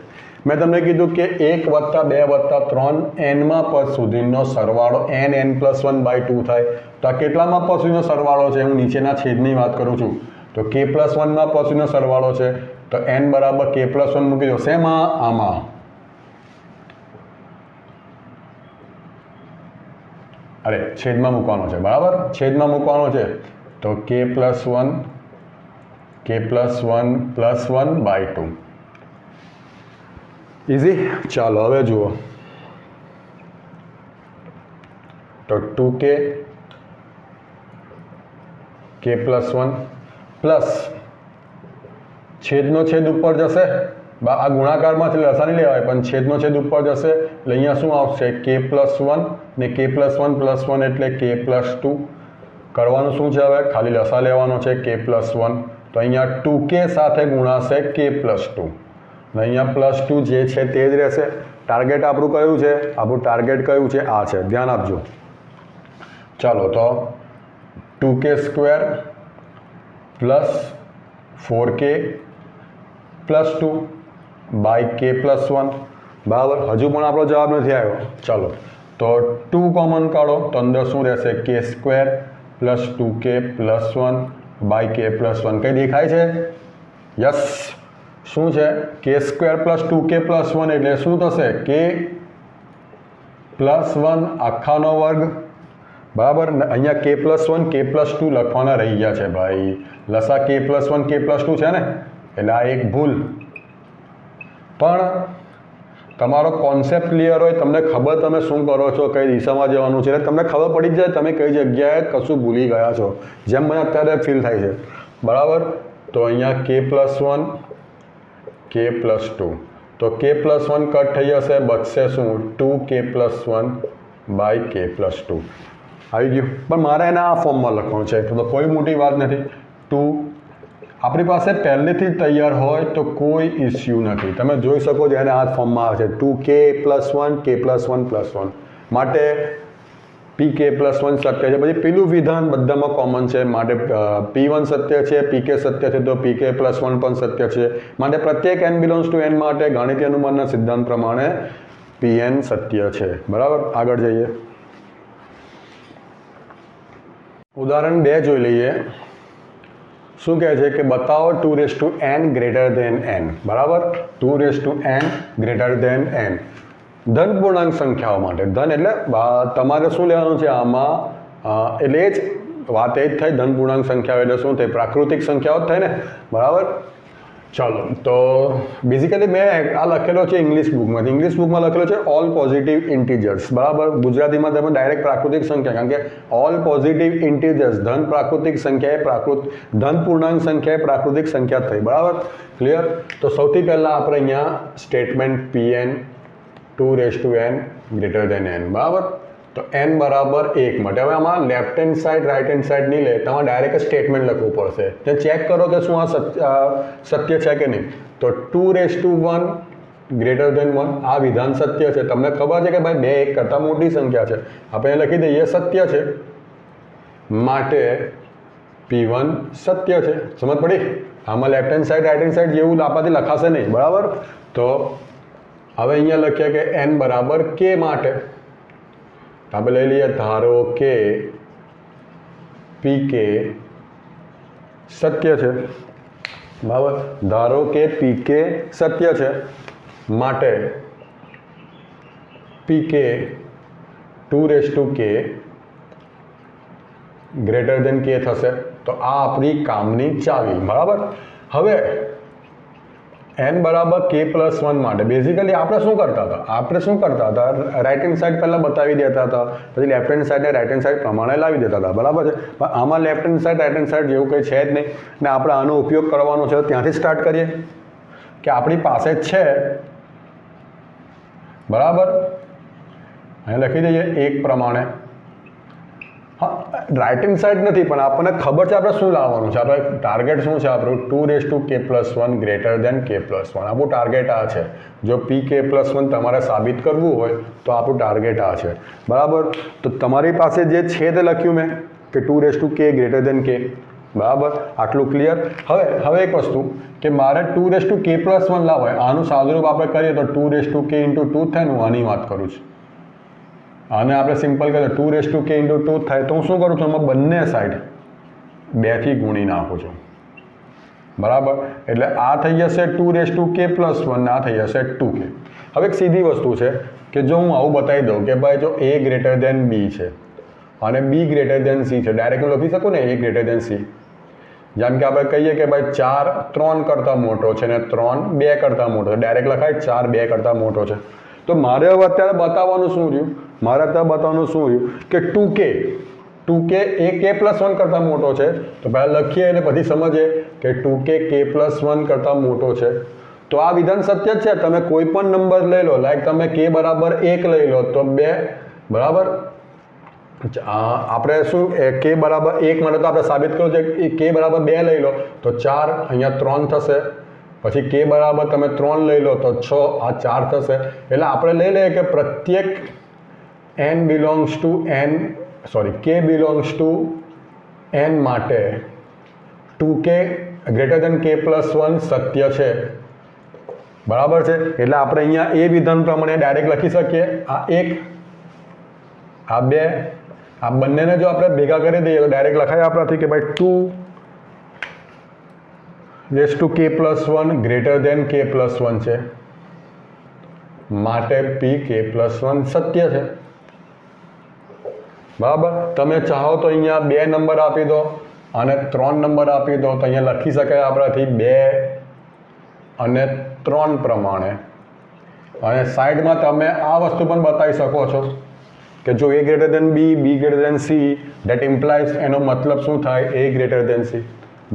Speaker 1: મેં તમને કીધું કે 1 + 2 + 3 nમાં પદ સુધીનો સરવાળો n+1/2 થાય. તો આ કેટલામાં પદ સુધીનો સરવાળો છે? હું નીચેના છેદની વાત કરું છું. તો k+1માં પદ સુધીનો સરવાળો છે, તો n = k+1 મૂકી દો. શેમાં? આમાં. અરે છેદમાં મૂકવાનો છે, બરાબર, છેદમાં મૂકવાનો છે. તો k+1 + 1/2. ઇઝી. ચાલો હવે જુઓ. તો 2k k+1 પ્લસ છેદનો છેદ ઉપર જશે. આ ગુણાકારમાંથી લસા નહીં લેવાય, પણ છેદનો છેદ ઉપર જશે એટલે અહીંયા શું આવશે? k+1 ને k+1 + 1 એટલે k+2. કરવાનું શું છે હવે? ખાલી લસા લેવાનો છે k+1. તો અહીંયા 2k સાથે ગુણાશે k+2 ને અહીંયા +2 જે છે તે જ રહેશે. ટાર્ગેટ આપણું કયું છે? આપણું ટાર્ગેટ કયું છે? આ છે, ધ્યાન આપજો. ચાલો, તો 2k² + 4k + 2/k+1, બરાબર. હજુ પણ આપણો જવાબ નથી આવ્યો. ચાલો, તો 2 કોમન કાઢો તો અંદર શું રહેશે? k² + 2k + 1/k+1. કંઈ દેખાય છે? યસ. શું છે? k² + 2k + 1 એટલે શું થશે? k+1 આખાનો વર્ગ, બરાબર. અહીંયા k+1 k+2 લખવાના રહી ગયા છે ભાઈ. લસા k+1 k+2 છે ને, એટલે આ એક ભૂલ. પણ તમારો કોન્સેપ્ટ ક્લિયર હોય, તમને ખબર તમે શું કરો છો, કઈ દિશામાં જવાનું છે, એટલે તમને ખબર પડી જાય તમે કઈ જગ્યાએ કશું ભૂલી ગયા છો, જેમ મને અત્યારે ફીલ થાય છે, બરાબર. તો અહીંયા k+1 k+2, તો k+1 કટ થઈ જશે, બચશે શું? 2k+1/k+2 આવી ગયું. પણ મારે એને આ ફોર્મમાં લખવાનું છે, તો કોઈ મોટી વાત નથી. 2 આપણી પાસે પહેલેથી જ તૈયાર હોય તો કોઈ ઇસ્યુ નથી. તમે જોઈ શકો છો એને આ ફોર્મમાં આવે છે 2k+1 k+1 માટે pk+1 સત્ય છે. પછી પેલું વિધાન બધામાં કોમન છે, માટે p1 સત્ય છે, pk સત્ય છે, તો pk+1 પણ સત્ય છે. માટે પ્રત્યેક n બિલોંગ્સ ટુ n માટે ગાણિતીય અનુમાનના સિદ્ધાંત પ્રમાણે pn સત્ય છે, બરાબર. આગળ જઈએ. ઉદાહરણ 2 જોઈ લઈએ. શું કહે છે કે બતાવો 2n > n, બરાબર. 2n > n ધન પૂર્ણાંક સંખ્યાઓ માટે. ધન એટલે તમારે શું લેવાનું છે આમાં? એટલે જ વાત એ જ થઈ, ધન પૂર્ણાંક સંખ્યાઓ એટલે શું થાય? પ્રાકૃતિક સંખ્યાઓ જ થાય ને, બરાબર. ચાલો, તો બેઝિકલી મેં આ લખેલો છે ઇંગ્લિશ બુકમાં. ઇંગ્લિશ બુકમાં લખેલો છે ઓલ પોઝિટિવ ઇન્ટીજર્સ, બરાબર. ગુજરાતીમાં તમે ડાયરેક્ટ પ્રાકૃતિક સંખ્યા, કારણ કે ઓલ પોઝિટિવ ઇન્ટીજર્સ, ધન પ્રાકૃતિક સંખ્યા ધન પૂર્ણાંક સંખ્યા એ પ્રાકૃતિક સંખ્યા થઈ, બરાબર. ક્લિયર. તો સૌથી પહેલાં આપણે અહીંયા statement pn 2n greater than n, બરાબર. તો n બરાબર 1 માટે હવે આમાં left hand side right hand side નહીં લે, તમારે ડાયરેક્ટ સ્ટેટમેન્ટ લખવું પડશે. ત્યાં ચેક કરો કે શું આ સત્ય છે કે નહીં. તો 2 ગ્રેટર દેન 1 આ વિધાન સત્ય છે. તમને ખબર છે કે ભાઈ 2 1 કરતાં મોટી સંખ્યા છે, આપણે લખી દઈએ સત્ય છે, માટે P1 સત્ય છે. સમજ પડી? આમાં left hand side right hand side જેવું આપણાથી લખાશે નહીં, બરાબર. તો હવે અહીંયા લખીએ કે n બરાબર k માટે આપણે લઈ લઈએ, ધારો કે pk સત્ય છે, બરાબર. ધારો કે pk સત્ય છે માટે pk 2k greater than k થશે. તો આ આપણી કામની ચાવી, બરાબર. હવે n બરાબર k+1 માટે બેઝિકલી આપણે શું કરતા હતા, રાઈટ હેન્ડ સાઈડ પહેલાં બતાવી દેતા હતા, પછી લેફ્ટ હેન્ડ સાઈડ ને રાઈટ હેન્ડ સાઈડ પ્રમાણે લાવી દેતા હતા, બરાબર છે. પણ આમાં left hand side right hand side જેવું કંઈ છે જ નહીં ને આપણે આનો ઉપયોગ કરવાનો છે. ત્યાંથી સ્ટાર્ટ કરીએ કે આપણી પાસે છે, બરાબર. અહીં લખી દઈએ 1 પ્રમાણે. હા, રાઈટ હેન્ડ સાઈડ નથી પણ આપણને ખબર છે આપણે શું લાવવાનું છે. આપણે ટાર્ગેટ શું છે આપણું, 2k+1 ગ્રેટર દેન k+1. આપણું ટાર્ગેટ આ છે. જો pk+1 તમારે સાબિત કરવું હોય તો આપણું ટાર્ગેટ આ છે, બરાબર. તો તમારી પાસે જે છે તે લખ્યું મેં કે 2k ગ્રેટર દેન k, બરાબર. આટલું ક્લિયર. હવે એક વસ્તુ કે મારે 2k+1 લાવો હોય, આનું સાદુરૂપ આપણે કરીએ તો 2k × 2 થાય ને, હું આની વાત કરું છું. આને આપણે સિમ્પલ કરીએ 2k × 2 થાય તો હું શું કરું છું, એમાં બંને સાઈડ 2થી ગુણી નાખું છું, બરાબર. એટલે આ થઈ જશે 2k+1 આ થઈ જશે 2k. હવે એક સીધી વસ્તુ છે કે જો હું આવું બતાવી દઉં કે ભાઈ જો a ગ્રેટર દેન b છે અને b ગ્રેટર દેન c છે, ડાયરેક્ટ હું લખી શકું ને a ગ્રેટર દેન c. જેમ કે આપણે કહીએ કે ભાઈ 4 3 કરતાં મોટો છે ને 3 2 કરતાં મોટો છે, ડાયરેક્ટ લખાય 4 2 કરતાં મોટો છે. તો મારે હવે અત્યારે બતાવવાનું શું રહ્યું કે 2k એ k+1 કરતાં મોટો છે. તો પહેલાં લખીએ અને પછી સમજીએ કે 2k k+1 કરતાં મોટો છે. તો આ વિધાન સત્ય જ છે. તમે કોઈ પણ નંબર લઈ લો, લાઈક તમે k બરાબર 1 લઈ લો તો 2, બરાબર. આપણે શું k બરાબર 1 માટે તો આપણે સાબિત કર્યું છે કે k બરાબર 2 લઈ લો તો 4, અહીંયા 3 થશે. પછી k બરાબર તમે 3 લઈ લો તો 6, આ 4 થશે. એટલે આપણે લઈ લઈએ કે પ્રત્યેક k બિલોંગ્સ ટુ n માટે 2k ગ્રેટર દેન k+1 સત્ય છે, બરાબર છે. એટલે આપણે અહીંયા એ વિધાન પ્રમાણે ડાયરેક્ટ લખી શકીએ, આ 1 આ 2 આ બંનેને જો આપણે ભેગા કરી દઈએ તો ડાયરેક્ટ લખાય આપણાથી કે ભાઈ 2k+1 ગ્રેટર દેન k+1 છે માટે pk+1 સત્ય છે, બરાબર. તમે ચાહો તો અહીંયા 2 નંબર આપી દો અને 3 નંબર આપી દો તો અહીંયા લખી શકાય આપણાથી 2 અને 3 પ્રમાણે. અને સાઈડમાં તમે આ વસ્તુ પણ બતાવી શકો છો કે જો a greater than b greater than c, that implies એનો મતલબ શું થાય, a ગ્રેટર દેન c,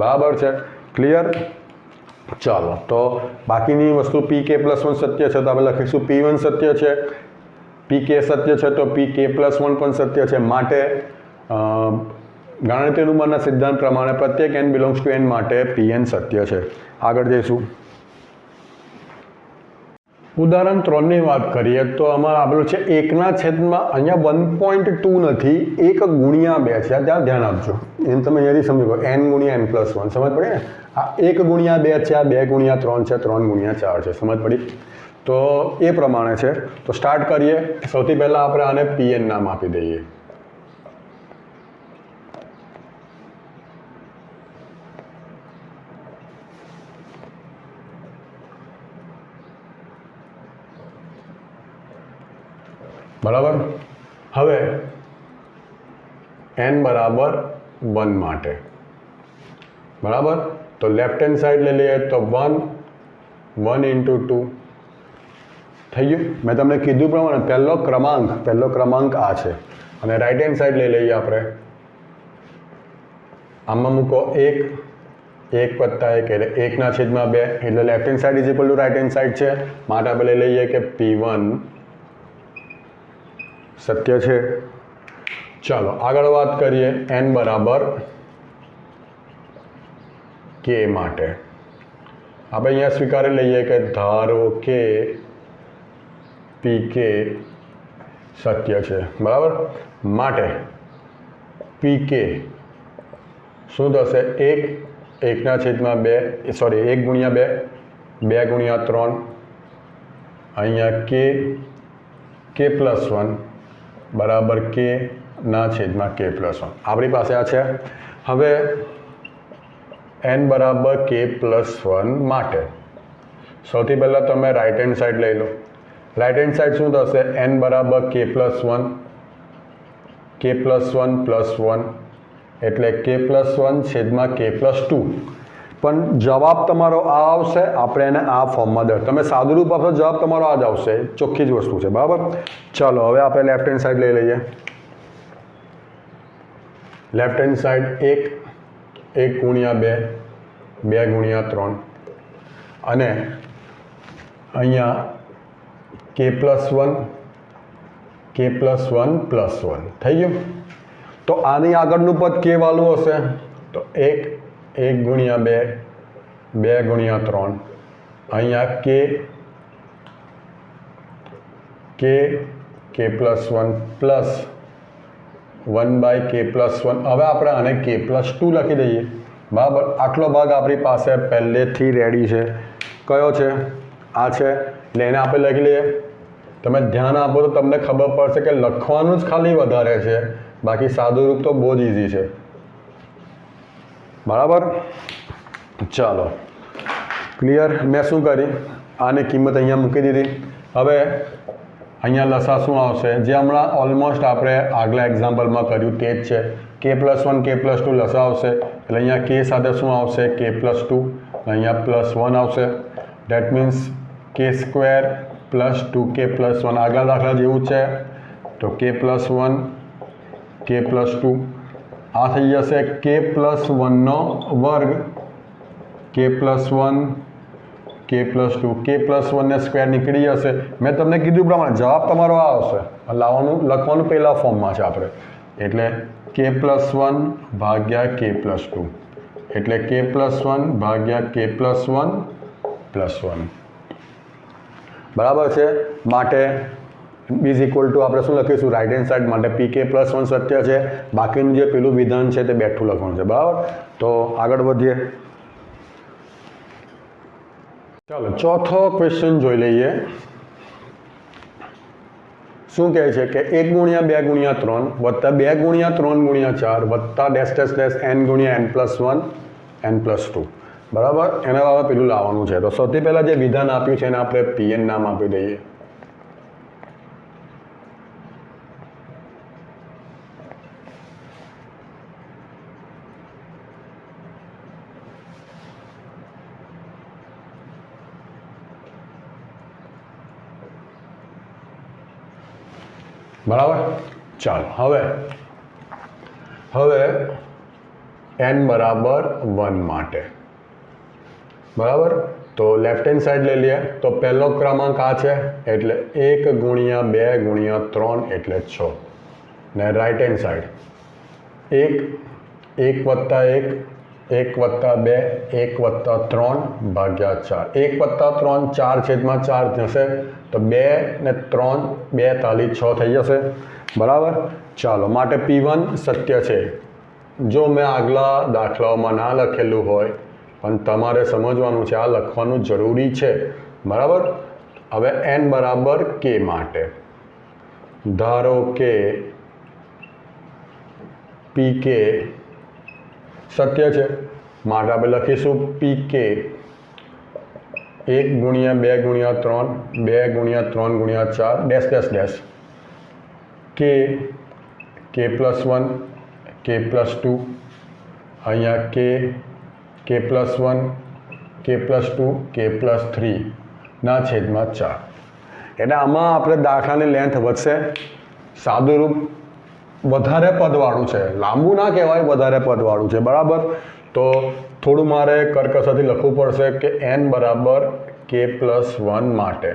Speaker 1: બરાબર છે. ક્લિયર? ચાલો, તો બાકીની વસ્તુ pk+1 સત્ય છે તો આપણે લખીશું p1 સત્ય છે, pk સત્ય છે તો pk+1 પણ સત્ય છે. માટે ગાણિતીય અનુમાનના સિદ્ધાંત પ્રમાણે પ્રત્યેક n બિલોંગ્સ ટુ n માટે pn સત્ય છે. આગળ જઈશું. ઉદાહરણ 3ની વાત કરીએ તો આમાં આપેલું છે 1/, અહીંયા 1.2 નથી, 1/2 છે. ત્યાં ધ્યાન આપજો, એમ તમે અહીંયાથી સમજી લો, n × n+1 સમજ પડી ને. આ 1/2 છે, આ 2/3 છે, 3/4 છે, સમજ પડી. તો એ પ્રમાણે છે. તો સ્ટાર્ટ કરીએ. સૌથી પહેલાં આપણે આને pn નામ આપી દઈએ. બરાબર. હવે n બરાબર 1 માટે, બરાબર. તો લેફ્ટ હેન્ડ સાઈડ લઈ લઈએ તો 1 × 2 થઈ ગયું. મેં તમને કીધું પ્રમાણે પહેલો ક્રમાંક આ છે અને રાઈટ હેન્ડ સાઈડ લઈ લઈએ આપણે. આમાં મૂકો 1 + 1 એટલે 1/2 એટલે left hand side is equal two right hand side છે. માટે આપણે લઈ લઈએ કે p1 સત્ય છે। ચાલો આગળ વાત કરીએ n બરાબર k માટે। આપણે અહીંયા સ્વીકારી લઈએ કે ધારો કે pk સત્ય છે, બરાબર। માટે pk શું થશે? 1 ગુણ્યા 2, 2 ગુણ્યા 3, અહીંયા k પ્લસ 1 બરાબર k ના છેદમાં k પ્લસ 1 આપણી પાસે આ છે। હવે n બરાબર k પ્લસ 1 માટે સૌથી પહેલાં તમે રાઇટ હેન્ડ સાઈડ લઈ લો। રાઇટ હેન્ડ સાઈડ શું થશે? n બરાબર k પ્લસ 1 પ્લસ 1 એટલે k પ્લસ 1 છેદમાં k પ્લસ 2। પણ જવાબ તમારો આ આવશે, આપણે એને આ ફોર્મમાં દે તમે સાદું રૂપ આપશો જવાબ તમારો આ જ આવશે, ચોખ્ખી જ વસ્તુ છે, બરાબર। ચાલો હવે આપણે લેફ્ટ હેન્ડ સાઈડ લઈ લઈએ। લેફ્ટ હેન્ડ સાઈડ 1 ગુણ્યા 2, 2 ગુણ્યા 3 અને અહીંયા k પ્લસ 1 પ્લસ 1 થઈ ગયું। તો આની આગળનું પદ k વાળું હશે તો 1 ગુણ્યા 2, 2 ગુણ્યા 3 અહીંયા k plus 1 plus 1/k plus 1। હવે આપણે આને k પ્લસ 2 લખી દઈએ, બરાબર। આટલો ભાગ આપણી પાસે પહેલેથી રેડી છે। કયો છે? આ છે, એટલે એને આપણે લખી લઈએ। તમે ધ્યાન આપો તો તમને ખબર પડશે કે લખવાનું જ ખાલી વધારે છે, બાકી સાદું રૂપ તો બહુ જ ઇઝી છે, બરાબર। ચાલો ક્લિયર। મેં શું કરી? આની કિંમત અહીંયા મૂકી દીધી। હવે અહીંયા લસા શું આવશે? જે હમણાં ઓલમોસ્ટ આપણે આગલા એક્ઝામ્પલમાં કર્યું તે જ છે। k પ્લસ 1 k પ્લસ 2 લસા આવશે એટલે અહીંયા k સાથે શું આવશે? k પ્લસ 2 અહીંયા પ્લસ 1 આવશે। Date means k square plus 2k plus 1 આગલા દાખલા જેવું છે તો k પ્લસ 1 k પ્લસ 2 આ થઈ જશે k પ્લસ 1નો વર્ગ, k plus 1 k plus 2 k plus 1 square નીકળી જશે। મેં તમને કીધું પ્રમાણે જવાબ તમારો આ આવશે, લખવાનું પહેલા ફોર્મમાં છે આપણે, એટલે k પ્લસ 1 ભાગ્યા k પ્લસ 2 એટલે k પ્લસ 1 ભાગ્યા k પ્લસ 1 પ્લસ 1, બરાબર છે। માટે ઇઝ ઇક્વલ ટુ આપણે શું લખીશું? રાઇટ હેન્ડ સાઈડ માટે pk પ્લસ 1 સત્ય છે, બાકીનું જે પેલું વિધાન છે તે બેઠું લખવાનું છે, બરાબર। તો આગળ વધીએ। ચાલો ચોથો ક્વેશ્ચન જોઈ લઈએ। શું કહે છે કે 1 ગુણ્યા 2 ગુણ્યા 3 વત્તા 2 ગુણ્યા 3 ગુણ્યા 4 વત્તા ડેશ ડેશ ડેશ n ગુણ્યા n પ્લસ 1 n પ્લસ 2, બરાબર। એના હવે પેલું લાવવાનું છે। તો સૌથી પહેલાં જે વિધાન આપ્યું છે એને આપણે pn નામ આપી દઈએ। બરાબર। ચાલો હવે n બરાબર 1 માટે, બરાબર। તો લેફ્ટ હેન્ડ સાઈડ લઈ લઈએ તો પહેલો ક્રમાંક આ છે એટલે 1 ગુણ્યા 2 ગુણ્યા 3 એટલે 6 ને રાઇટ હેન્ડ સાઈડ 1 વત્તા 1 1 વત્તા 2 1 વત્તા 3 ભાગ્યા 4 1 વત્તા 3 4 છેદમાં 4 જશે તો 2 ને 3 2 તાલી 6 થઈ જશે, બરાબર। ચાલો માટે p1 સત્ય છે। જો મેં આગલા દાખલાઓમાં ના લખેલું હોય પણ તમારે સમજવાનું છે, આ લખવાનું જરૂરી છે, બરાબર। હવે n બરાબર k માટે ધારો કે pk સત્ય છે માટે આપણે લખીશું pk 1 ગુણ્યા 2 ગુણ્યા 3 2 ગુણ્યા 3 ગુણ્યા 4 dash dash dash k plus 1 k plus 2 અહીંયા k plus 1 k plus 2 k plus 3 ના છેદમાં 4। એટલે આમાં આપણે દાખલાની લેન્થ વધશે, સાદું રૂપ વધારે પદવાળું છે, લાંબુ ના કહેવાય, વધારે પદવાળું છે, બરાબર। તો થોડું મારે કરકસરથી લખવું પડશે કે n બરાબર k પ્લસ 1 માટે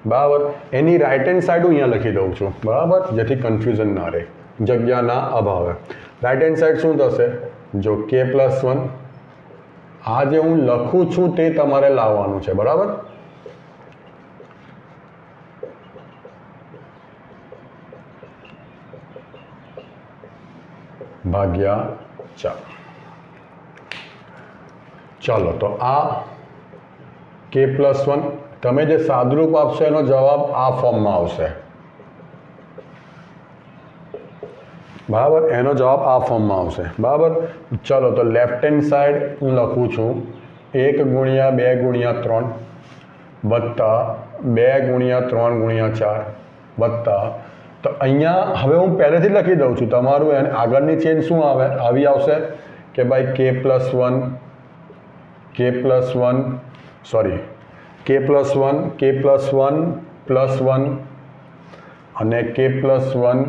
Speaker 1: બરાબર. એની રાઇટ હેન્ડ સાઈડ હું અહીંયા લખી દઉં છું, બરાબર, જેથી કન્ફ્યુઝન ના રહે જગ્યાના અભાવે. રાઇટ હેન્ડ સાઈડ શું થશે? જો k+1 આ જે હું લખું છું તે તમારે લાવવાનું છે, બરાબર. ભાગ્યા 4. ચાલો, તો આ k+1 તમે જે સાદુરૂપ આપશો એનો જવાબ આ ફોર્મમાં આવશે, બરાબર. એનો જવાબ આ ફોર્મમાં આવશે, બરાબર. ચલો, તો લેફ્ટ હેન્ડ સાઈડ હું લખું છું 1 × 2 × 3 વત્તા 2 × 3 × 4 વત્તા, તો અહીંયા હવે હું પહેલેથી જ લખી દઉં છું, તમારું એને આગળની ચેન્જ શું આવી આવશે કે ભાઈ k+1 +1 અને k+1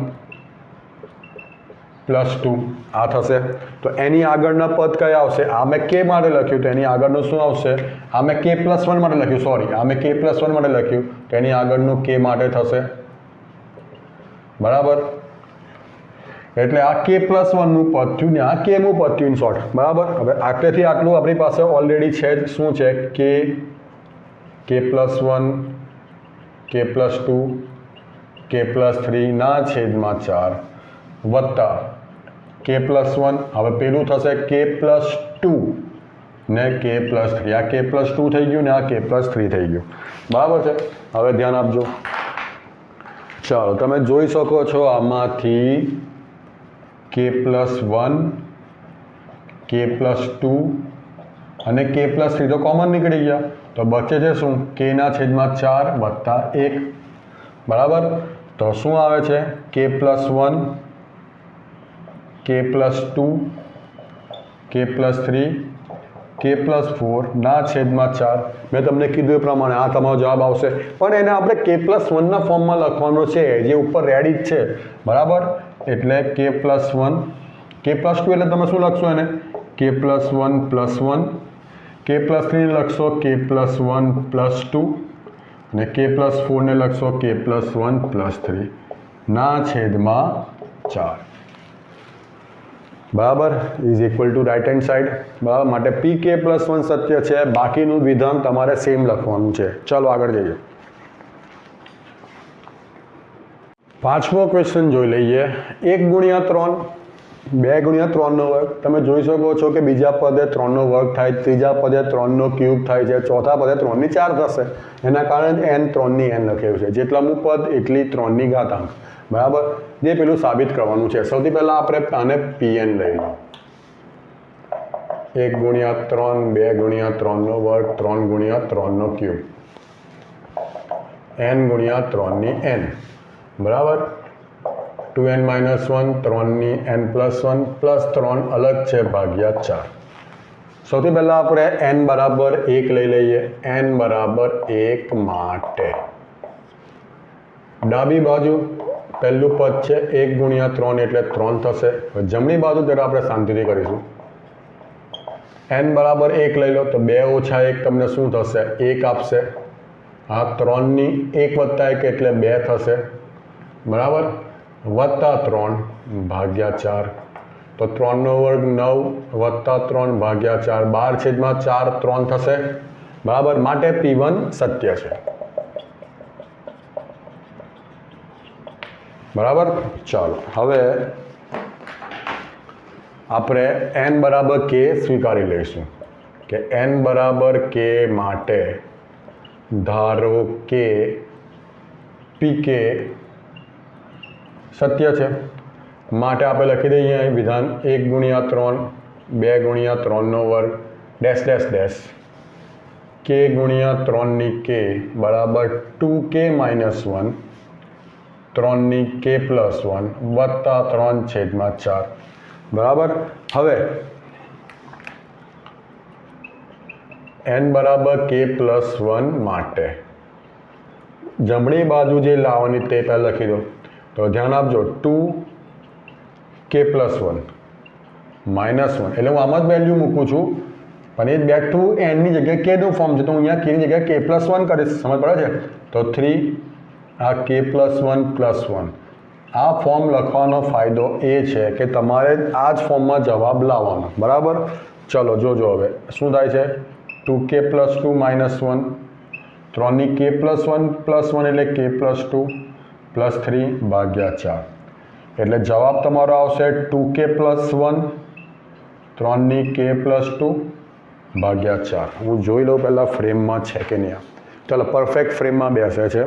Speaker 1: +2 આ થશે. તો એની આગળના પદ કયા આવશે? આ મેં k માટે લખ્યું તો એની આગળનું શું આવશે? આ મેં k+1 માટે લખ્યું, સોરી, આ મેં k+1 માટે લખ્યું તો એની આગળનું k માટે થશે, બરાબર. એટલે આ k+1 નું પદ થયું ને આ k નું પદ થયું, ઇન શોર્ટ, બરાબર. હવે આટલેથી આટલું આપણી પાસે ઓલરેડી છે જ. શું છે? k+1 k+2 k+3 ના છેદમાં 4 વત્તા k+1, હવે પેલું થશે k+2 ને k+3. આ k+2 થઈ ગયું ને આ k+3 થઈ ગયું, બરાબર છે. હવે ધ્યાન આપજો. ચાલો, તમે જોઈ શકો છો આમાંથી k+1 k+2 અને k+3 તો કોમન નીકળી ગયા, તો બચે છે શું? k/4 વત્તા 1, બરાબર. તો શું આવે છે? k+1 k+2 k+3 k+4 ના છેદમાં 4. મેં તમને કીધું એ પ્રમાણે આ તમારો જવાબ આવશે, પણ એને આપણે k+1 ના ફોર્મમાં લખવાનો છે, જે ઉપર રેડી જ છે, બરાબર. એટલે k+1 k+2 એટલે તમે શું લખશો એને? k+1 +1, k+3 લખશો k+1 +2 અને k+4 ને લખશો k+1 +3 ના છેદમાં 4, બરાબર. Is equal to right hand side, બરાબર. માટે pk+1 સત્ય છે, બાકીનું વિધાન તમારે સેમ લખવાનું છે. ચાલો આગળ જઈએ. પાંચમો ક્વેશ્ચન જોઈ લઈએ. 1 × 3 2 × 3 નો વર્ગ. તમે જોઈ શકો છો કે બીજા પદે 3 નો વર્ગ થાય, ત્રીજા પદે 3 નો ક્યુબ થાય છે, ચોથા પદે 3 ની 4 થશે. એના કારણે n 3 ની n લખેલું છે. જેટલામું પદ એટલી 3 ની ઘાતાંક, બરાબર. જે પેલું સાબિત કરવાનું છે. સૌથી પહેલા આપણે આને pn લઈ લો. 1 × 3 2 × 3 નો વર્ગ 3 × 3 નો ક્યુબ n × 3 ની n, બરાબર. 2n - 1 3 ની n+1 +3 અલગ છે ભાગ્યા 4. સૌથી પહેલા આપણે n બરાબર 1 લઈ લઈએ. n બરાબર 1 માટે ડાબી બાજુ પહેલું પદ છે 1 × 3 એટલે 3 થશે. જમણી બાજુ જરા આપણે શાંતિથી કરીશું. n બરાબર 1 લઈ લો તો 2 - 1 તમને શું થશે? 1 આપશે. આ 3 ની 1 + 1 એટલે 2 થશે, બરાબર. વત્તા 3 ભાગ્યા 4, તો 3 નો વર્ગ 9 વત્તા 3 ભાગ્યા 4 12/4 3 થશે, બરાબર. માટે p1 સત્ય છે, બરાબર. ચાલો, હવે આપણે n બરાબર k સ્વીકારી લઈશું કે n બરાબર k માટે ધારો કે pk સત્ય છે. માટે આપણે લખી દઈએ અહીં વિધાન 1 × 3 2 × 3 નો વર્ગ ડેશ ડેશ ડેશ k × 3 ની k બરાબર 2k - 1 3 ની k+1 વત્તા 3/4, બરાબર. હવે n બરાબર k+1 માટે જમણી બાજુ જે લાવવાની તે પહેલાં લખી દો. તો ધ્યાન આપજો, 2k+1 - 1 એટલે હું આમાં જ વેલ્યુ મૂકું છું. પણ એ બેક ટુ એનની જગ્યાએ કેનું ફોર્મ છે, તો હું અહીંયા કેની જગ્યાએ k+1 કરીશ. સમજ પડે છે? તો 3 આ k+1+1 આ ફોર્મ લખવાનો ફાયદો એ છે કે તમારે આ જ ફોર્મમાં જવાબ લાવવાનો. બરાબર? ચલો જોજો હવે શું થાય છે. 2k+2 -1 3ની k+1+1 એટલે k+2+3 ભાગ્યા 4 એટલે જવાબ તમારો આવશે 2k+1 3ની k+2 ભાગ્યા 4. હું જોઈ લઉં પહેલાં ફ્રેમમાં છે કે નહીં. ચાલો પરફેક્ટ ફ્રેમમાં બેસે છે.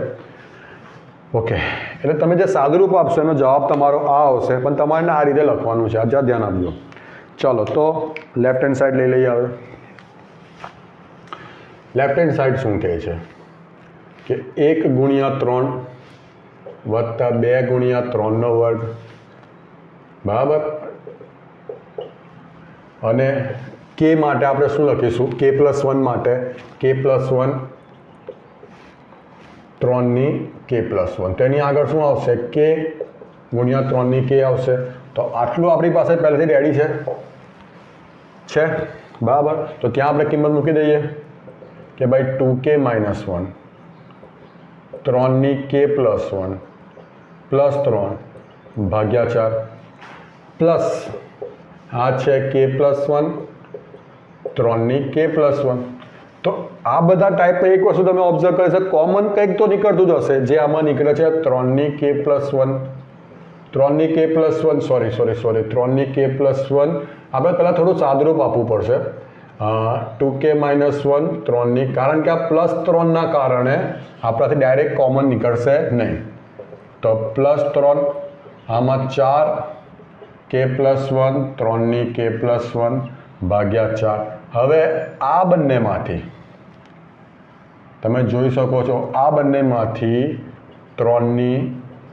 Speaker 1: ઓકે, એટલે તમે જે સાદુરૂપ આપશો એનો જવાબ તમારો આ આવશે, પણ તમારે આ રીતે લખવાનું છે. આ ધ્યાન આપજો. ચલો તો લેફ્ટ હેન્ડ સાઈડ લઈ લઈએ. હવે લેફ્ટ હેન્ડ સાઈડ શું કહે છે કે 1/3 વત્તા 2/3 બરાબર. અને કે માટે આપણે શું લખીશું, k+1 માટે k+1 3ની k+1, તો એની આગળ શું આવશે, k ગુણ્યા 3ની k આવશે. તો આટલું આપણી પાસે પહેલેથી રેડી છે બરાબર. તો ત્યાં આપણે કિંમત મૂકી દઈએ કે ભાઈ 2k - 1 3ની k+1 +3 ભાગ્યા 4 પ્લસ આ છે k+1 3ની k+1. તો આ બધા ટાઈપ એક વસ્તુ તમે ઓબ્ઝર્વ કરી શકો, કોમન કંઈક તો નીકળતું જ હશે. જે આમાં નીકળે છે 3ની k+1 3ની k+1 સોરી 3ની k+1 આપણે પહેલાં થોડું સાદુરૂપ આપવું પડશે. 2k - 1 3ની, કારણ કે આ +3ના કારણે આપણાથી ડાયરેક્ટ કોમન નીકળશે નહીં. તો +3 આમાં 4 k+1 3ની k+1 ભાગ્યા 4. હવે આ બંનેમાંથી તમે જોઈ શકો છો, આ બંનેમાંથી 3ની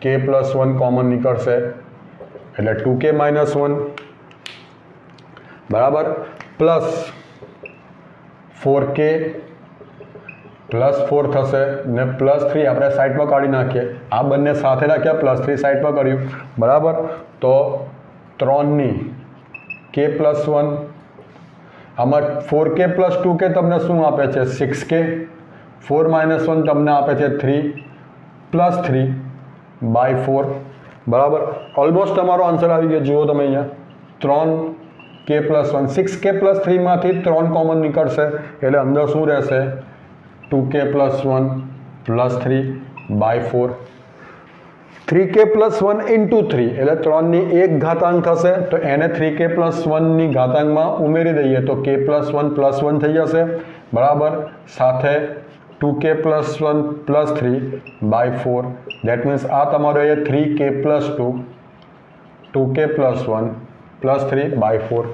Speaker 1: k+1 કોમન નીકળશે એટલે 2k - 1 બરાબર પ્લસ 4k +4 થશે ને +3 આપણે સાઈડમાં કાઢી નાખીએ. આ બંને સાથે રાખ્યા, +3 સાઈડમાં કર્યું બરાબર. તો 3ની k+1 આમાં 4k + 2k તમને શું આપે છે, 6k. 4 - 1 તમને આપે છે 3 +3/4 બરાબર. ઓલમોસ્ટ તમારો આન્સર આવી ગયો. જુઓ તમે અહીંયા 3k+1 6k + 3માંથી 3 કોમન નીકળશે એટલે અંદર શું રહેશે, 2k + 1 +3/4. 3k + 1 × 3 એટલે 3ની 1 ઘાતાંક થશે. તો એને 3k + 1ની ઘાતાંકમાં ઉમેરી દઈએ તો k + 1 થઈ જશે બરાબર. સાથે 2k + 1 +3/4 દેટ મીન્સ આ તમારો એ 3k + 2 2k + 1 +3/4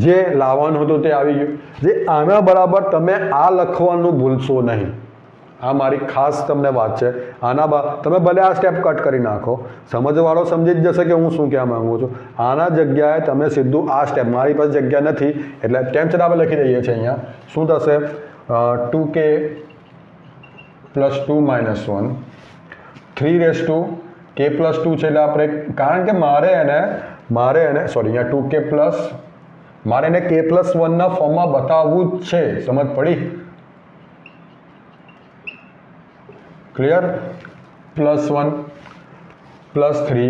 Speaker 1: જે લાવવાનું હતું તે આવી ગયું. જે આના બરાબર તમે આ લખવાનું ભૂલશો નહીં. આ મારી ખાસ તમને વાત છે. આના તમે ભલે આ સ્ટેપ કટ કરી નાખો, સમજવાળો સમજી જ જશે કે હું શું કહેવા માગું છું. આના જગ્યાએ તમે સીધું આ સ્ટેપ, મારી પાસે જગ્યા નથી એટલે તેમ છતાં આપણે લખી દઈએ છીએ. અહીંયા શું થશે, 2k + 2 - 1 3k + 2 છે એટલે આપણે, કારણ કે મારે એને સોરી અહીંયા 2k પ્લસ મારે એને k+1ના ફોર્મમાં બતાવવું જ છે. સમજ પડી? ક્લિયર? +1 +3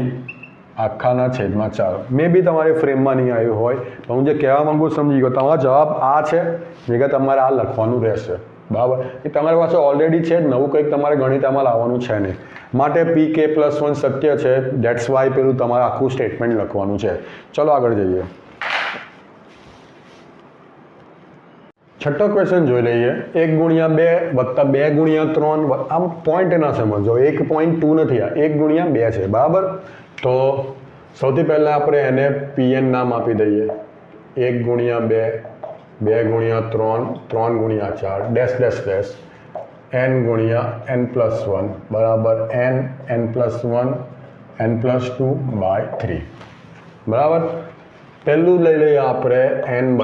Speaker 1: આખાના છેદમાં 4. મે બી તમારી ફ્રેમમાં નહીં આવ્યું હોય, તો હું જે કહેવા માંગુ સમજી ગયો. તમારો જવાબ આ છે, જે તમારે આ લખવાનું રહેશે બરાબર. એ તમારી પાસે ઓલરેડી છે, નવું કંઈક તમારે ગણિતામાં લાવવાનું છે નહીં. માટે pk +1 સત્ય છે. દેટ્સ વાય પેલું તમારે આખું સ્ટેટમેન્ટ લખવાનું છે. ચલો આગળ જઈએ. છઠ્ઠો ક્વેશ્ચન જોઈ લઈએ. 1/2 વત્તા 2/3. આમ પોઈન્ટ ના સમજો, 1.2 નથી, આ 1/2 છે બરાબર. તો સૌથી પહેલાં આપણે એને pn નામ આપી દઈએ. 1/2 2/3 3/4 ડેશ ડેશ ડેશ n/n+1 બરાબર n+1 n+2/3 બરાબર. પહેલું લઈ લઈએ આપણે n =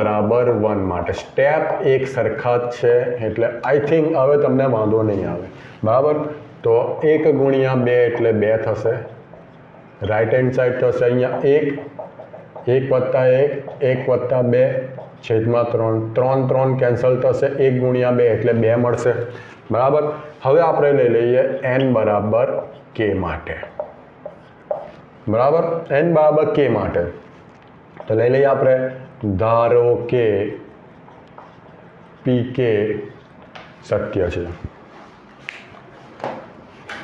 Speaker 1: 1 માટે. સ્ટેપ એક સરખા જ છે એટલે આઈ થિંક હવે તમને વાંધો નહીં આવે બરાબર. તો 1/2 એટલે 2 થશે. રાઈટ હેન્ડ સાઈડ થશે અહીંયા 1 1 + 1 1 + 2 છેદમાં 3 3 3 કેન્સલ થશે 1 ગુણ્યા 2 એટલે 2 મળશે બરાબર હવે આપણે લઈ લઈએ n બરાબર k માટે બરાબર n બરાબર k માટે તો લઈ લઈએ આપણે ધારો કે pk સત્ય છે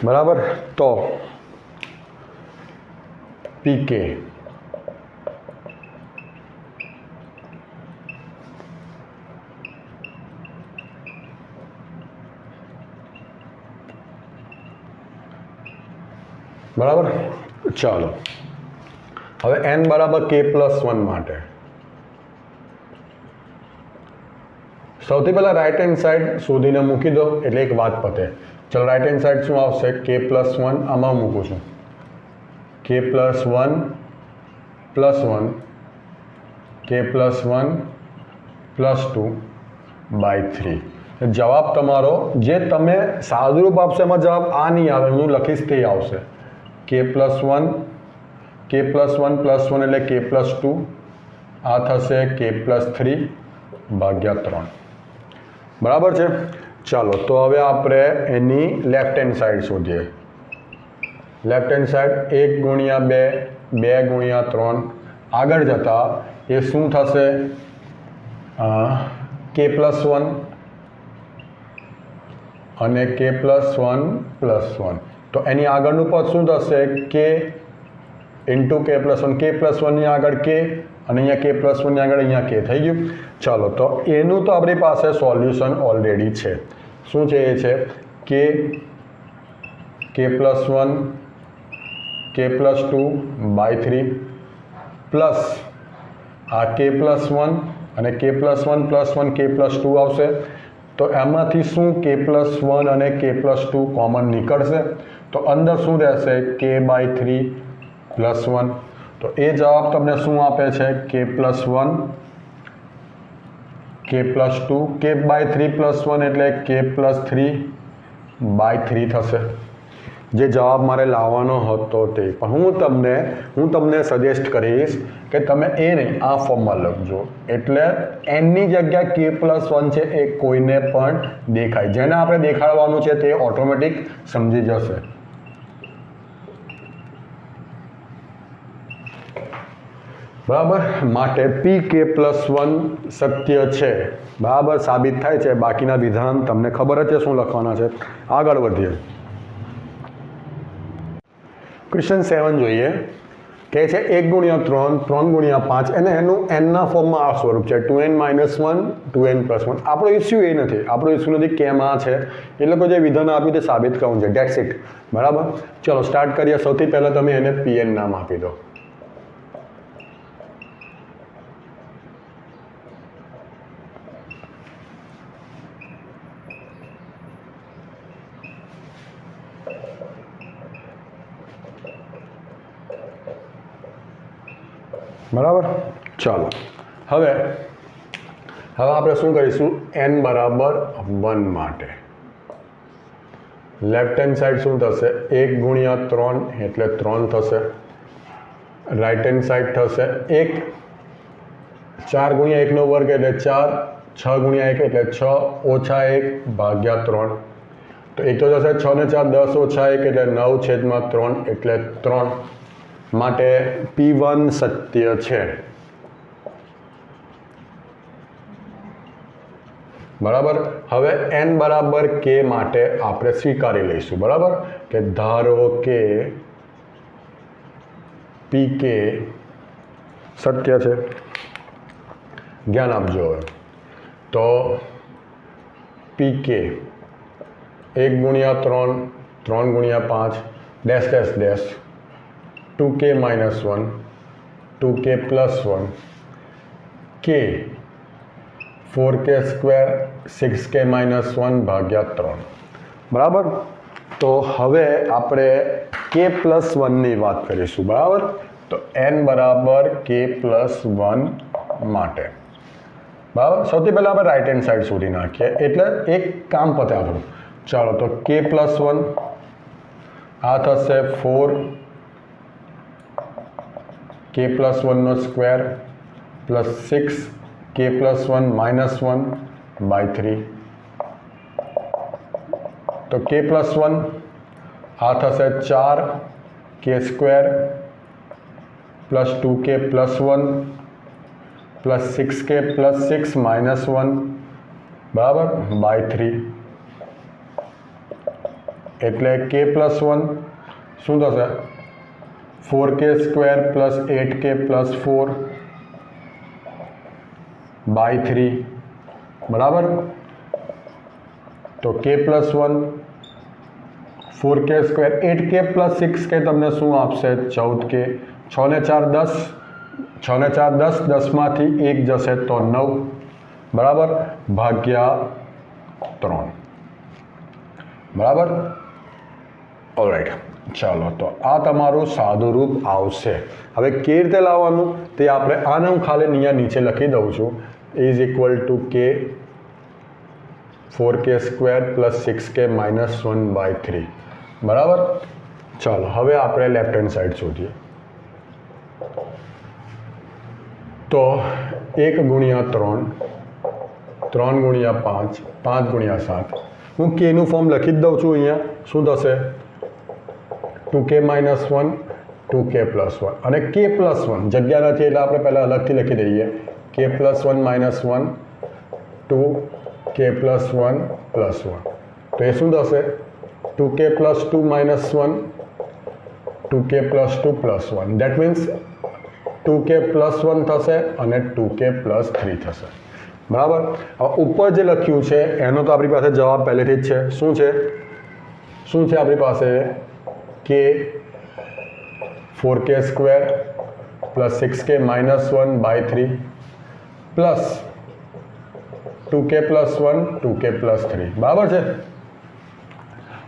Speaker 1: બરાબર તો pk બરાબર ચાલો હવે n બરાબર k+1 માટે સૌથી પહેલાં રાઇટ હેન્ડ સાઈડ શોધીને મૂકી દો એટલે એક વાત પતે ચલો રાઇટ હેન્ડ સાઈડ શું આવશે k+1 આમાં મૂકું છું k+1 +1 k+1 +2 બાય 3 જવાબ તમારો જે તમે સાદુરૂપ આપશો એમાં જવાબ આ નહીં આવે હું લખીશ તે આવશે k+1 +1 એટલે k+2 આ થશે k+3 ભાગ્યા 3 બરાબર છે ચાલો તો હવે આપણે એની લેફ્ટ હેન્ડ સાઈડ શોધીએ લેફ્ટ હેન્ડ સાઈડ 1 ગુણ્યા 2 2 ગુણ્યા 3 આગળ જતાં એ શું થશે k+1 અને k+1 +1 તો એની આગળનું પદ શું થશે k ઇન્ટુ k+1 ની આગળ k અને અહીંયા k+1 ની આગળ અહીંયા k થઈ ગયું ચાલો તો એનું તો આપણી પાસે સોલ્યુશન ઓલરેડી છે શું છે એ છે k+1 k+2 બાય 3 પ્લસ આ k+1 અને k+1 +1 k+2 આવશે તો એમાંથી શું k+1 અને k+2 કોમન નીકળશે તો અંદર શું રહેશે k/3 +1 તો એ જવાબ તમને શું આપે છે k+1 k+2 k/3 +1 એટલે k+3/3 થશે જે જવાબ મારે લાવવાનો હતો તે પણ હું તમને સજેસ્ટ કરીશ કે તમે એ નહીં આ ફોર્મમાં લખજો એટલે એનની જગ્યા k+1 છે એ કોઈને પણ દેખાય જેને આપણે દેખાડવાનું છે તે ઓટોમેટિક સમજી જશે બરાબર માટે pk+1 સત્ય છે બરાબર સાબિત થાય છે બાકીના વિધાન તમને ખબર જ છે શું લખવાના છે આગળ વધીએ ક્વેશ્ચન 7 જોઈએ કે છે 1 ગુણ્યા 3 3 ગુણ્યા 5 અને એનું એનના ફોર્મમાં આ સ્વરૂપ છે 2n - 1 2n + 1 આપણો ઇસ્યુ એ નથી આપણો ઇસ્યુ નથી કેમ આ છે એ લોકો જે વિધાન આપ્યું તે સાબિત કરવું છે ડેટ્સ ઇટ બરાબર ચલો સ્ટાર્ટ કરીએ સૌથી પહેલાં તમે એને pn નામ આપી દો બરાબર ચાલો હવે આપણે શું કરીશું n બરાબર 1 માટે લેફ્ટ હેન્ડ સાઈડ શું થશે 1 ગુણ્યા 3 એટલે 3 થશે રાઈટ હેન્ડ સાઈડ થશે 1 4 ગુણ્યા 1 નો વર્ગ એટલે 4 6 ગુણ્યા 1 એટલે 6 ઓછા 1 ભાગ્યા 3 તો એક તો થશે 6 ને 4 10 ઓછા 1 એટલે 9/3 એટલે 3 માટે p1 સત્ય છે બરાબર હવે n બરાબર k માટે આપણે સ્વીકારી લઈશું બરાબર કે ધારો કે pk સત્ય છે ધ્યાન આપજો હવે તો pk 1 ગુણ્યા 3 3 ગુણ્યા 5 dash dash dash 2k - 1 2k + 1 k 4k² 6k - 1 ભાગ્યા 3 બરાબર તો હવે આપણે k+1 ની વાત કરીશું બરાબર તો n બરાબર k+1 માટે બરાબર સૌથી પહેલાં આપણે રાઈટ હેન્ડ સાઈડ શોધી નાખીએ એટલે એક કામ પતે આપણું ચાલો તો k+1 આ થશે 4 k+1 નો સ્ક્વેર +6 k + 1 - 1/3 તો k + 1 આ થશે 4k² + 2k + 1 + 6k + 6 - 1 બરાબર /3 એટલે k + 1 શું થશે 4k² + 8k + 4 /3 બરાબર તો k + 1 4k² 8k + 6k તમને શું આપશે 14k 6 ને 4 10 6 ને 4 10 10માંથી 1 જશે તો 9 બરાબર ભાગ્યા 3 બરાબર ઓલરાઈટ ચાલો તો આ તમારું સાદું રૂપ આવશે હવે કેવી રીતે લાવવાનું તે આપણે આને હું ખાલી અહીંયા નીચે લખી દઉં છું = k 4k² + 6k - 1/3 બરાબર ચાલો હવે આપણે લેફ્ટ હેન્ડ સાઈડ શોધીએ તો 1 × 3 3 × 5 5 × 7 હું કેનું ફોર્મ લખી જ દઉં છું અહીંયા શું થશે 2k - 1 2k + 1 અને k + 1 જગ્યા નથી એટલે આપણે પહેલાં અલગથી લખી દઈએ k + 1 - 1 2k + 1 + 1 તો એ શું થશે 2k + 2 - 1 2k + 2 + 1 that means 2k + 1 થશે અને 2k + 3 થશે બરાબર હવે ઉપર જે લખ્યું છે એનો તો આપણી પાસે જવાબ પહેલેથી જ છે શું છે આપણી પાસે k 4k² + 6k - 1/3 plus 2k + 1 2k + 3 બરાબર છે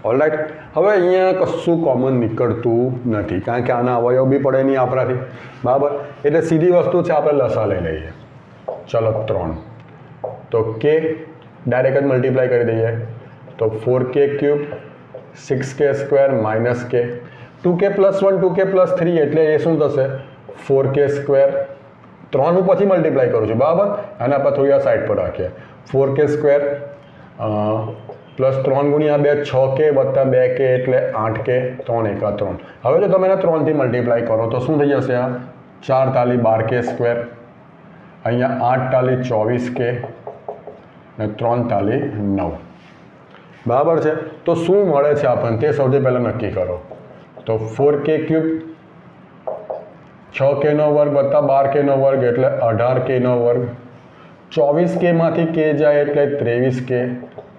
Speaker 1: ઓલરાઈટ હવે અહીંયા કશું કોમન નીકળતું નથી કારણ કે આના અવયવ બી પડે નહીં આપણાથી બરાબર એટલે સીધી વસ્તુ છે આપણે લસા લઈ લઈએ ચલો 3 તો k ડાયરેક્ટ જ મલ્ટીપ્લાય કરી દઈએ તો 4k³ 6k² - k 2k + 1 2k + 3 એટલે એ શું થશે 4k² 3 હું પછી મલ્ટીપ્લાય કરું છું બરાબર અને આપણે થોડી આ સાઈડ પર રાખીએ 4k² + 3 × 2 6k + 2k એટલે 8k 3 × 3 હવે જો તમે એને 3 થી મલ્ટીપ્લાય કરો તો શું થઈ જશે આ 4 તાલી 12k² અહીંયા 8 તાલી 24k અને 3 તાલી 9 બરાબર છે તો શું મળે છે આપણને તે સૌથી પહેલાં નક્કી કરો તો 4k³ 6k² + 12k² એટલે 18k². 24k માંથી k જાય એટલે 23k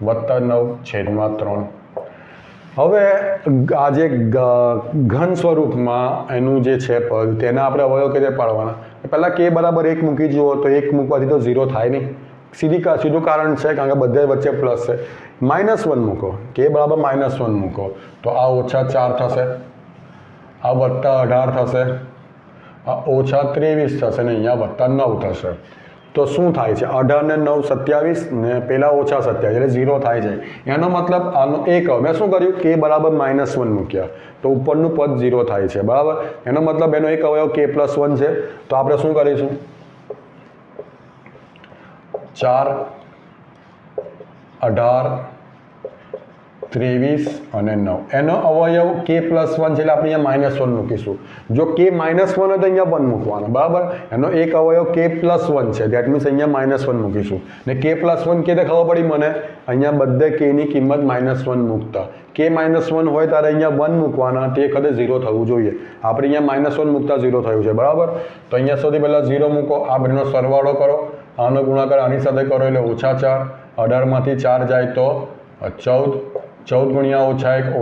Speaker 1: + 9/3. હવે આ જે ઘન સ્વરૂપમાં એનું જે છે પદ તેના આપણે અવયવ કેવી રીતે પાડવાના પહેલાં k = 1 મૂકી જુઓ તો 1 મૂકવાથી તો 0 થાય નહીં સીધું કારણ છે કારણ કે બધે વચ્ચે પ્લસ છે -1 મૂકો k = -1 મૂકો તો આ -4 થશે આ +18 થશે આ -23 થશે ને અહીંયા +9 થશે તો શું થાય છે 18 ને 9 27 ને પેલા -27 એટલે 0 થાય છે એનો મતલબ આનો એક મેં શું કર્યું k = -1 મૂક્યા તો ઉપરનું પદ 0 થાય છે બરાબર એનો મતલબ એનો એક અવયવ k + 1 છે તો આપણે શું કરીશું 4 18 23 અને 9 એનો અવયવ k + 1 છે એટલે આપણે અહીંયા -1 મૂકીશું જો k -1 હોય તો અહીંયા 1 મૂકવાનો બરાબર એનો એક અવયવ k + 1 છે દેટ મીન્સ અહીંયા -1 મૂકીશું ને k + 1 કે ખબર પડી મને અહીંયા બધે k ની કિંમત -1 મૂકતા k -1 હોય ત્યારે અહીંયા 1 મૂકવાના તે વખતે 0 થવું જોઈએ આપણે અહીંયા -1 મૂકતા 0 થયું છે બરાબર તો અહીંયા સૌથી પહેલાં 0 મૂકો આ બંનેનો સરવાળો કરો આનો ગુણાકાર આની સાથે કરો એટલે -4 18 માંથી 4 જાય તો 14 14 × -1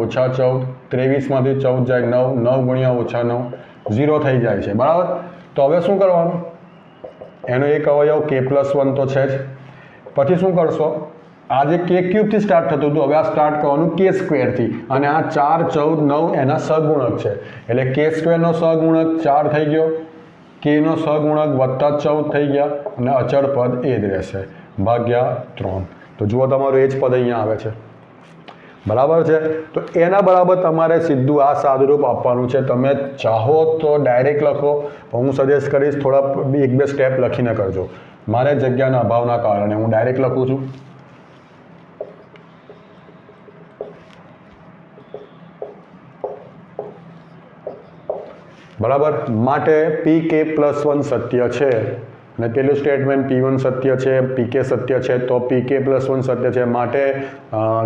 Speaker 1: -14 23 માંથી 14 જાય 9 9 × -9 0 થઈ જાય છે બરાબર તો હવે શું કરવાનું એનો એક અવયવ k + 1 તો છે જ પછી શું કરશો આ જે k³ થી સ્ટાર્ટ થતું હતું હવે આ સ્ટાર્ટ કરવાનું k² થી અને આ 4 14 9 એના સહગુણક છે એટલે k² નો સહગુણક 4 થઈ ગયો k નો સહગુણક +14 થઈ ગયા અને અચળ પદ એ જ રહેશે ભાગ્યા 3 તો જુઓ તમારું એ જ પદ અહીંયા આવે છે બરાબર છે તો એના બરાબર તમારે સીધું આ સાદુરૂપ આપવાનું છે તમે ચાહો તો ડાયરેક્ટ લખો હું સજેસ્ટ કરીશ થોડા 1-2 સ્ટેપ લખીને કરજો મારે જગ્યાના અભાવના કારણે હું ડાયરેક્ટ લખું છું બરાબર. માટે PK+1 સત્ય છે અને પેલું સ્ટેટમેન્ટ P1 સત્ય છે, PK સત્ય છે, તો PK+1 સત્ય છે. માટે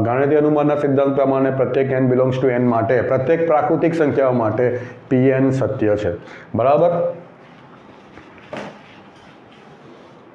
Speaker 1: ગાણિતિક અનુમાનના સિદ્ધાંત પ્રમાણે પ્રત્યેક n બિલોંગ્સ ટુ n માટે પ્રત્યેક પ્રાકૃતિક સંખ્યાઓ માટે Pn સત્ય છે. બરાબર.